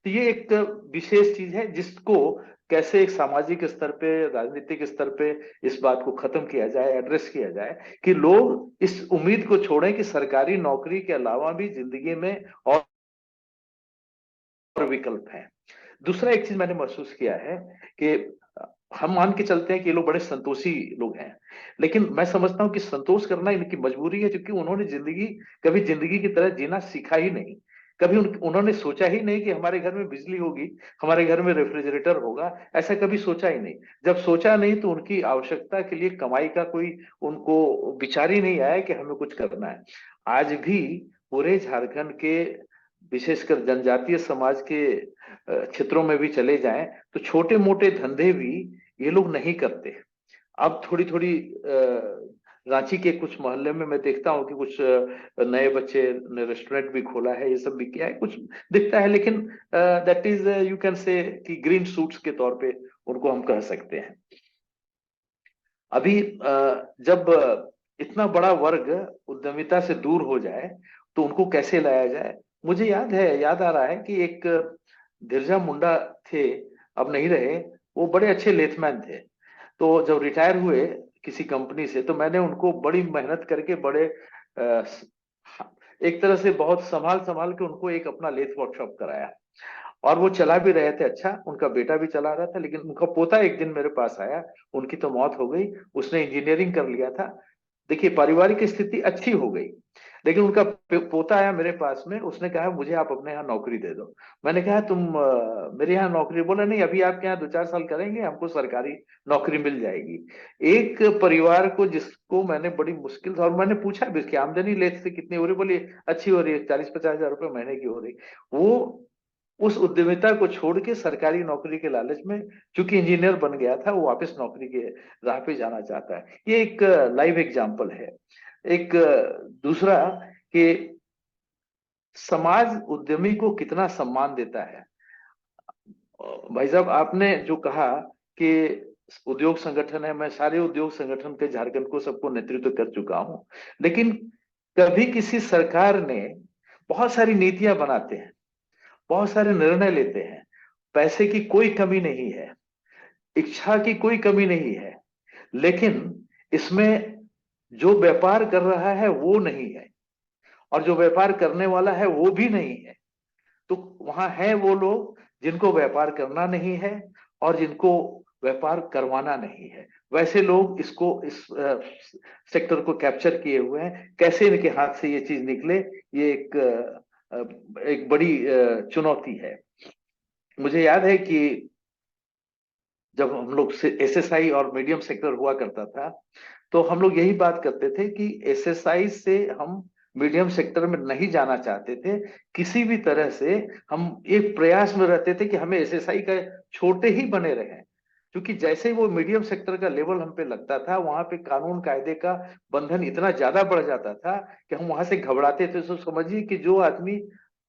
तो ये एक विशेष चीज है जिसको कैसे एक सामाजिक स्तर पे, राजनीतिक स्तर पे इस बात को खत्म किया जाए, एड्रेस किया जाए कि लोग इस उम्मीद को छोड़ें कि सरकारी नौकरी के अलावा भी जिंदगी में और विकल्प हैं। दूसरा एक चीज मैंने महसूस किया है कि हम मान के चलते हैं कि ये लोग बड़े संतोषी लोग हैं, लेकिन मैं समझता हूं कि संतोष करना इनकी मजबूरी है, क्योंकि उन्होंने कभी जिंदगी की तरह जीना सीखा ही नहीं। कभी उन्होंने सोचा ही नहीं कि हमारे घर में बिजली होगी, हमारे घर में रेफ्रिजरेटर होगा, ऐसा कभी सोचा ही नहीं। जब सोचा नहीं तो उनकी आवश्यकता के लिए कमाई का कोई उनको विचार ही नहीं आया कि हमें कुछ करना है। आज भी पूरे झारखंड के विशेषकर जनजातीय समाज के क्षेत्रों में भी चले जाएं तो छोटे मोटे धंधे भी ये लोग नहीं करते। अब थोड़ी थोड़ी रांची के कुछ मोहल्ले में मैं देखता हूँ कि कुछ नए बच्चे ने रेस्टोरेंट भी खोला है, ये सब भी किया है, कुछ दिखता है, लेकिन that is you can say कि ग्रीन शूट्स के तौर पे उनको हम कह सकते हैं। अभी जब इतना बड़ा वर्ग उद्यमिता से दूर हो जाए तो उनको कैसे लाया जाए। मुझे याद आ रहा है कि एक बिरजा मुंडा थे, अब नहीं रहे, वो बड़े अच्छे लेथमैन थे। तो जब रिटायर हुए किसी कंपनी से, तो मैंने उनको बड़ी मेहनत करके बड़े एक तरह से बहुत संभाल संभाल के उनको एक अपना लेथ वर्कशॉप कराया, और वो चला भी रहे थे अच्छा, उनका बेटा भी चला रहा था। लेकिन उनका पोता एक दिन मेरे पास आया, उनकी तो मौत हो गई, उसने इंजीनियरिंग कर लिया था। देखिए पारिवारिक स्थिति अच्छी हो गई, लेकिन उनका पोता आया मेरे पास में, उसने कहा मुझे आप अपने यहाँ नौकरी दे दो। मैंने कहा तुम मेरे यहाँ नौकरी, बोला नहीं अभी आपके यहाँ 2-4 साल करेंगे हमको सरकारी नौकरी मिल जाएगी। एक परिवार को जिसको मैंने बड़ी मुश्किल से, और मैंने पूछा भी इसकी आमदनी लेट से कितनी हो रही, बोली अच्छी हो रही है, 40-50 हजार रुपये महीने की हो रही। वो उस उद्यमिता को छोड़ के सरकारी नौकरी के लालच में, चूंकि इंजीनियर बन गया था, वो वापस नौकरी के राह पे जाना चाहता है। ये एक लाइव एग्जाम्पल है। एक दूसरा कि समाज उद्यमी को कितना सम्मान देता है। भाई साहब आपने जो कहा कि उद्योग संगठन है, मैं सारे उद्योग संगठन के झारखंड को सबको नेतृत्व कर चुका हूं, लेकिन कभी किसी सरकार ने बहुत सारी नीतियां बनाते हैं, बहुत सारे निर्णय लेते हैं, पैसे की कोई कमी नहीं है, इच्छा की कोई कमी नहीं है, लेकिन इसमें जो व्यापार कर रहा है वो नहीं है, और जो व्यापार करने वाला है वो भी नहीं है। तो वहां है वो लोग जिनको व्यापार करना नहीं है और जिनको व्यापार करवाना नहीं है। वैसे लोग इस सेक्टर को कैप्चर किए हुए हैं। कैसे इनके हाथ से ये चीज निकले, ये एक बड़ी चुनौती है। मुझे याद है कि जब हम लोग एसएसआई और मीडियम सेक्टर हुआ करता था, तो हम लोग यही बात करते थे कि एसएसआई से हम मीडियम सेक्टर में नहीं जाना चाहते थे। किसी भी तरह से हम एक प्रयास में रहते थे कि हमें एसएसआई का छोटे ही बने रहें, क्योंकि जैसे वो मीडियम सेक्टर का लेवल हम पे लगता था, वहां पे कानून कायदे का बंधन इतना ज्यादा बढ़ जाता था कि हम वहां से घबराते थे। तो समझिए कि जो आदमी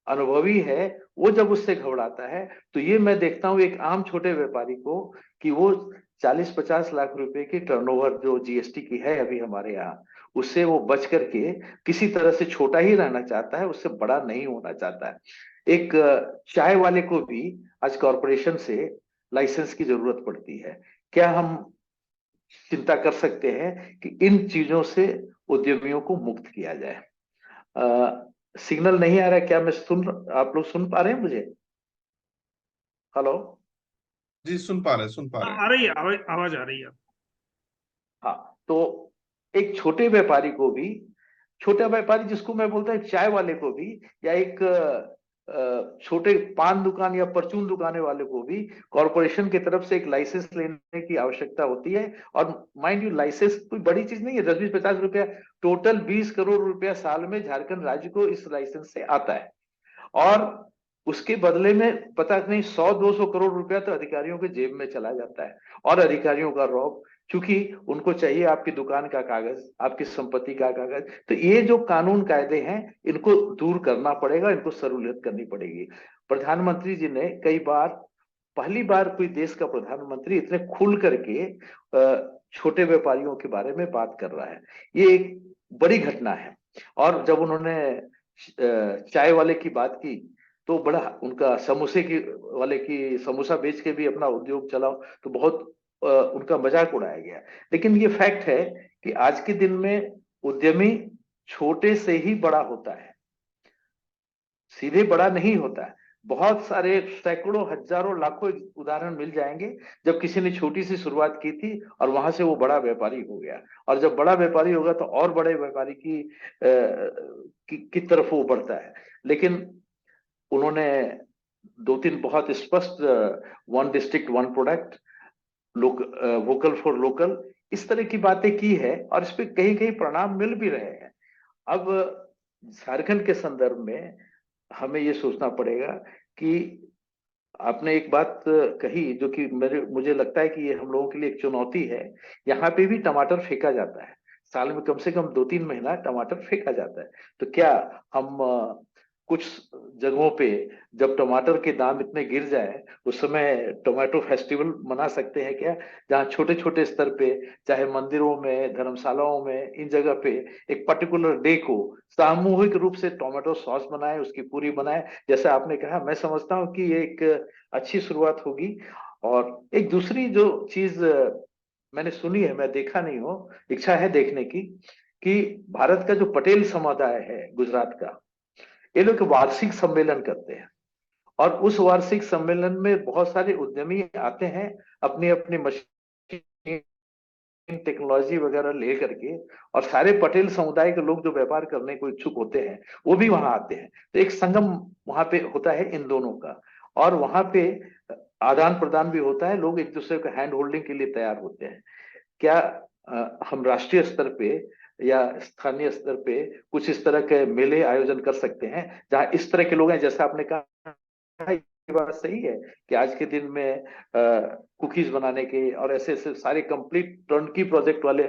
अनुभवी है वो जब उससे घबराता है, तो ये मैं देखता हूँ एक आम छोटे व्यापारी को कि वो 40-50 लाख रुपए की टर्नओवर जो जीएसटी की है अभी हमारे यहाँ, उससे वो बच करके किसी तरह से छोटा ही रहना चाहता है, उससे बड़ा नहीं होना चाहता है। एक चाय वाले को भी आज कॉरपोरेशन से लाइसेंस की जरूरत पड़ती है। क्या हम चिंता कर सकते हैं कि इन चीजों से उद्यमियों को मुक्त किया जाए। सिग्नल नहीं आ रहा है क्या? आप लोग सुन पा रहे हैं मुझे? हेलो? जी सुन पा रहे हैं, सुन पा रहे हैं। आ रही है आवाज आ रही है। हाँ, तो एक छोटे व्यापारी को भी, छोटा व्यापारी जिसको मैं बोलता हूँ चाय वाले को भी, या एक छोटे पान दुकान या परचून दुकाने वाले को भी कॉरपोरेशन की तरफ से एक लाइसेंस लेने की आवश्यकता होती है। और माइंड यू लाइसेंस कोई बड़ी चीज नहीं है, 10-20-50 रुपया, टोटल 20 करोड़ रुपया साल में झारखंड राज्य को इस लाइसेंस से आता है। और उसके बदले में पता नहीं 100-200 करोड़ रुपया तो अधिकारियों के जेब में चला जाता है। और अधिकारियों का रौब, क्योंकि उनको चाहिए आपकी दुकान का कागज, आपकी संपत्ति का कागज। तो ये जो कानून कायदे हैं इनको दूर करना पड़ेगा, इनको सहूलियत करनी पड़ेगी। प्रधानमंत्री जी ने कई बार, पहली बार कोई देश का प्रधानमंत्री इतने खुल करके छोटे व्यापारियों के बारे में बात कर रहा है, ये एक बड़ी घटना है। और जब उन्होंने चाय वाले की बात की, तो बड़ा उनका समोसे की वाले की समोसा बेच के भी अपना उद्योग चलाओ, तो बहुत उनका मजाक उड़ाया गया। लेकिन ये फैक्ट है कि आज के दिन में उद्यमी छोटे से ही बड़ा होता है, सीधे बड़ा नहीं होता है। बहुत सारे सैकड़ों, हजारों, लाखों उदाहरण मिल जाएंगे जब किसी ने छोटी सी शुरुआत की थी और वहां से वो बड़ा व्यापारी हो गया। और जब बड़ा व्यापारी होगा तो और बड़े व्यापारी की तरफ वो बढ़ता है। लेकिन उन्होंने 2-3 बहुत स्पष्ट, one district one product, vocal for local, इस तरह की बातें की है, और इस पे कहीं कहीं परिणाम मिल भी रहे हैं। अब झारखंड के संदर्भ में हमें ये सोचना पड़ेगा कि आपने एक बात कही जो कि मुझे लगता है कि ये हम लोगों के लिए एक चुनौती है। यहाँ पे भी टमाटर फेंका जाता है, साल में कम से कम 2-3 महीना टमाटर फेंका जाता है। तो क्या हम कुछ जगहों पे जब टमाटर के दाम इतने गिर जाए उस समय टोमेटो फेस्टिवल मना सकते हैं क्या, जहाँ छोटे छोटे स्तर पे, चाहे मंदिरों में, धर्मशालाओं में, इन जगह पे एक पर्टिकुलर डे को सामूहिक रूप से टोमेटो सॉस बनाए, उसकी पूरी बनाए, जैसा आपने कहा। मैं समझता हूँ कि ये एक अच्छी शुरुआत होगी। और एक दूसरी जो चीज मैंने सुनी है, मैं देखा नहीं हूँ, इच्छा है देखने की, कि भारत का जो पटेल समुदाय है गुजरात का, ये लोग वार्षिक सम्मेलन करते हैं। और उस वार्षिक सम्मेलन में बहुत सारे उद्यमी आते हैं अपनी अपनी मशीन टेक्नोलॉजी वगैरह ले करके, और सारे पटेल समुदाय के लोग जो व्यापार करने को इच्छुक होते हैं वो भी वहां आते हैं। तो एक संगम वहां पे होता है इन दोनों का, और वहां पे आदान प्रदान भी होता है, लोग एक दूसरे को हैंड होल्डिंग के लिए तैयार होते हैं। क्या हम राष्ट्रीय स्तर पे या स्थानीय स्तर पे कुछ इस तरह के मेले आयोजन कर सकते हैं जहां इस तरह के लोग हैं, जैसा आपने कहा, ये बात सही है कि आज के दिन में कुकीज बनाने के और ऐसे ऐसे सारे कंप्लीट टर्नकी प्रोजेक्ट वाले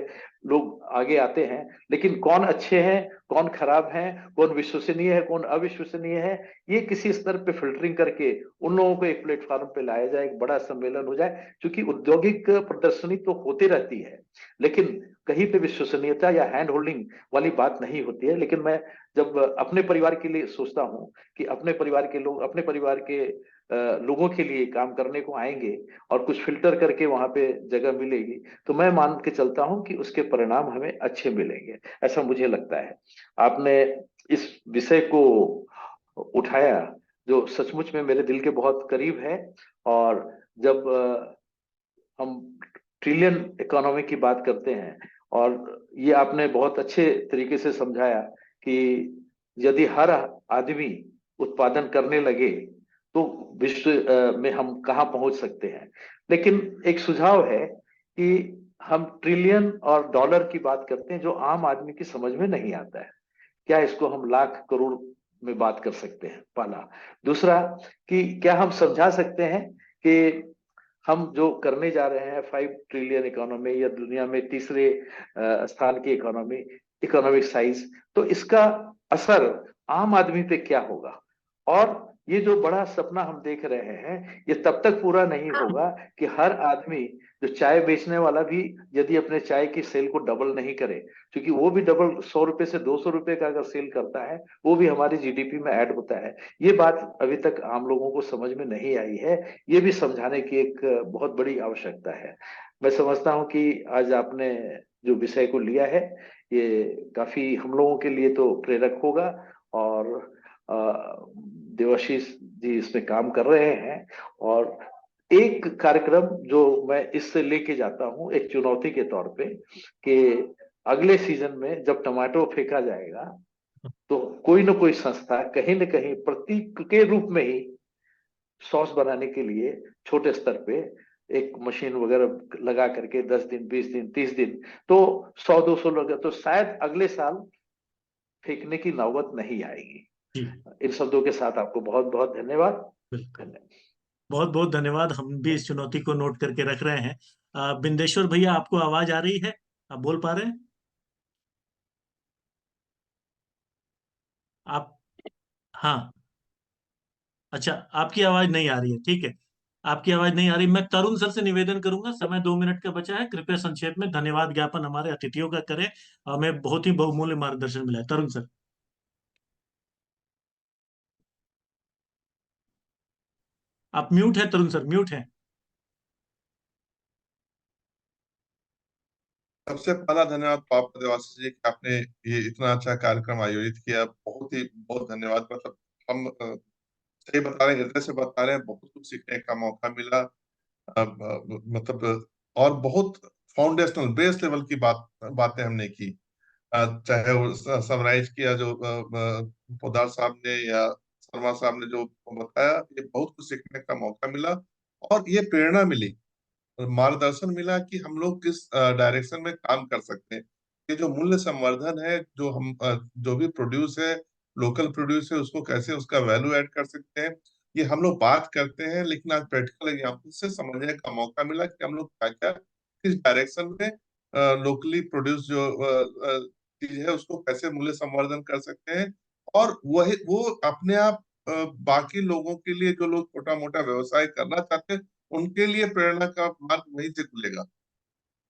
लोग आगे आते हैं, लेकिन कौन अच्छे हैं, कौन खराब हैं, कौन विश्वसनीय है, कौन अविश्वसनीय है, ये किसी स्तर पे फिल्टरिंग करके उन लोगों को एक प्लेटफॉर्म पे लाया जाए, एक बड़ा सम्मेलन हो जाए। क्योंकि औद्योगिक प्रदर्शनी तो होती रहती है, लेकिन कहीं पे विश्वसनीयता या हैंड होल्डिंग वाली बात नहीं होती है। लेकिन मैं जब अपने परिवार के लिए सोचता हूँ कि अपने परिवार के लोग अपने परिवार के लोगों के लिए काम करने को आएंगे और कुछ फिल्टर करके वहां पे जगह मिलेगी, तो मैं मान के चलता हूं कि उसके परिणाम हमें अच्छे मिलेंगे, ऐसा मुझे लगता है। आपने इस विषय को उठाया जो सचमुच में मेरे दिल के बहुत करीब है। और जब हम ट्रिलियन इकोनॉमी की बात करते हैं, और ये आपने बहुत अच्छे तरीके से समझाया कि यदि हर आदमी उत्पादन करने लगे तो विश्व में हम कहाँ पहुंच सकते हैं। लेकिन एक सुझाव है कि हम ट्रिलियन और डॉलर की बात करते हैं जो आम आदमी की समझ में नहीं आता है। क्या इसको हम लाख करोड़ में बात कर सकते हैं, पहला। दूसरा, कि क्या हम समझा सकते हैं कि हम जो करने जा रहे हैं 5 ट्रिलियन इकोनॉमी, या दुनिया में तीसरे स्थान की इकोनॉमी, इकोनॉमिक साइज, तो इसका असर आम आदमी पे क्या होगा। और ये जो बड़ा सपना हम देख रहे हैं ये तब तक पूरा नहीं होगा कि हर आदमी, जो चाय बेचने वाला भी यदि अपने चाय की सेल को डबल नहीं करे, क्योंकि वो भी डबल 100 रुपए से 200 रुपए का अगर सेल करता है वो भी हमारी जीडीपी में ऐड होता है। ये बात अभी तक आम लोगों को समझ में नहीं आई है, ये भी समझाने की एक बहुत बड़ी आवश्यकता है। मैं समझता हूँ कि आज आपने जो विषय को लिया है ये काफी हम लोगों के लिए तो प्रेरक होगा। और देवाशीष जी इसमें काम कर रहे हैं। और एक कार्यक्रम जो मैं इससे लेके जाता हूँ एक चुनौती के तौर पे, कि अगले सीजन में जब टमाटो फेंका जाएगा तो कोई ना कोई संस्था कहीं ना कहीं प्रतीक के रूप में ही सॉस बनाने के लिए छोटे स्तर पे एक मशीन वगैरह लगा करके 10 दिन, 20 दिन, 30 दिन, तो 100-200 लोग, तो शायद अगले साल फेंकने की नौबत नहीं आएगी। जी इन शब्दों के साथ आपको बहुत बहुत धन्यवाद। बिल्कुल, बहुत बहुत धन्यवाद। हम भी इस चुनौती को नोट करके रख रहे हैं। बिंदेश्वर भैया, आपको आवाज आ रही है? आप बोल पा रहे हैं? आप, हाँ, अच्छा, आपकी आवाज नहीं आ रही है, ठीक है। आपकी आवाज नहीं आ रही। मैं तरुण सर से निवेदन करूंगा, समय 2 मिनट का बचा है, कृपया संक्षेप में धन्यवाद ज्ञापन हमारे अतिथियों का करें। हमें बहुत ही बहुमूल्य मार्गदर्शन मिला है। तरुण सर, आप म्यूट है। तरुण सर म्यूट है। सबसे पहला धन्यवाद तो आपका देवाशीष जी कि आपने ये इतना अच्छा कार्यक्रम आयोजित किया। बहुत धन्यवाद। मतलब हम सही बता रहे हैं, हृदय से बता रहे हैं, बहुत कुछ सीखने का मौका मिला। मतलब और बहुत फाउंडेशनल बेस लेवल की बातें हमने की। चाहे वो समराइज किया जो पोदार साहब ने या शर्मा साहब ने जो बताया, ये बहुत कुछ सीखने का मौका मिला। और ये प्रेरणा मिली, मार्गदर्शन मिला कि हम लोग किस डायरेक्शन में काम कर सकते हैं। ये जो मूल्य संवर्धन है, जो हम जो भी प्रोड्यूस है, लोकल प्रोड्यूस है, उसको कैसे उसका वैल्यू ऐड कर सकते हैं, ये हम लोग बात करते हैं। लेकिन आज प्रैक्टिकल एग्जाम्पल से समझने का मौका मिला कि हम लोग क्या क्या किस डायरेक्शन में लोकली प्रोड्यूस जो चीज है उसको कैसे मूल्य संवर्धन कर सकते हैं, और वही वो अपने आप बाकी लोगों के लिए, जो लोग छोटा मोटा व्यवसाय करना चाहते हैं, उनके लिए प्रेरणा का मार्ग वहीं से खुलेगा।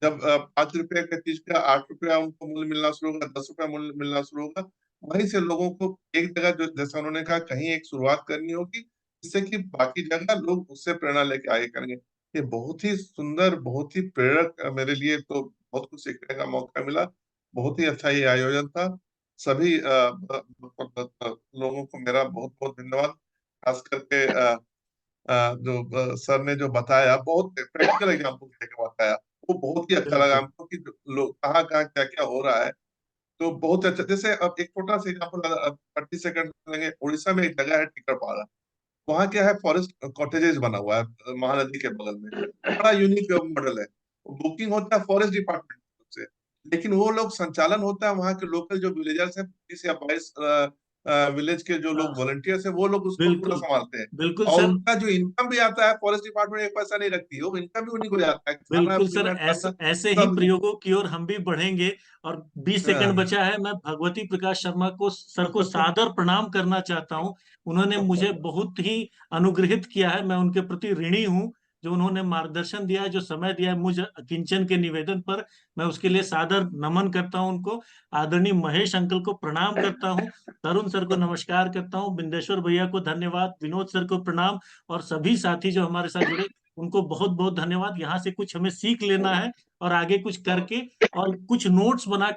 जब 5 रुपए का चीज का 8 रुपया उनको मूल्य मिलना शुरू होगा, 10 रुपया मूल्य मिलना शुरू होगा, वहीं से लोगों को एक जगह, जो जैसा उन्होंने कहा, कहीं एक शुरुआत करनी होगी, जिससे कि बाकी जगह लोग उससे प्रेरणा लेके आगे करेंगे। ये बहुत ही सुंदर, बहुत ही प्रेरक, मेरे लिए तो बहुत कुछ सीखने का मौका मिला। बहुत ही अच्छा ये आयोजन था। सभी लोगों को मेरा बहुत बहुत धन्यवाद। खास करके जो सर ने जो बताया, बहुत प्रैक्टिकल एग्जाम्पल देकर बताया, वो बहुत ही अच्छा लगा बिल्कुल हमको कि लोग कहाँ कहाँ क्या क्या हो रहा है। तो बहुत अच्छा। जैसे अब एक छोटा सा एग्जाम्पल 30 सेकंड लेंगे। उड़ीसा में एक जगह है टिकरपाड़ा, वहाँ क्या है, फॉरेस्ट कॉटेजेस बना हुआ है महानदी के बगल में। बड़ा यूनिक मॉडल है। बुकिंग होता है फॉरेस्ट डिपार्टमेंट से, लेकिन वो लोग संचालन होता है वहाँ के लोकल जो विलेजर्स हैं, 20 या 22 विलेज के जो लोग हाँ वॉलंटियर्स हैं, वो लोग उसको पूरा बिल्कुल संभालते हैं। बिल्कुल और सर। उनका जो इनकम भी आता है, फॉरेस्ट डिपार्टमेंट एक पैसा नहीं रखती है, वो इनकम भी उन्हीं को जाता है, खाना बिल्कुल सर, पीना ऐसे खर्चा ऐसे ही सब। प्रयोगों की ओर हम भी बढ़ेंगे। और 20 सेकंड हाँ। बचा है, मैं भगवती प्रकाश शर्मा को, सर को सादर प्रणाम करना चाहता हूं। उन्होंने मुझे बहुत ही अनुग्रहित किया है, मैं उनके प्रति ऋणी हूं। जो उन्होंने मार्गदर्शन दिया है, जो समय दिया है मुझ किंचन के निवेदन पर, मैं उसके लिए सादर नमन करता हूं उनको। आदरणीय महेश अंकल को प्रणाम करता हूं, तरुण सर को नमस्कार करता हूं, बिंदेश्वर भैया को धन्यवाद, विनोद सर को प्रणाम, और सभी साथी जो हमारे साथ जुड़े उनको बहुत बहुत धन्यवाद। यहाँ से कुछ हमें सीख लेना है और आगे कुछ करके और कुछ नोट्स बना के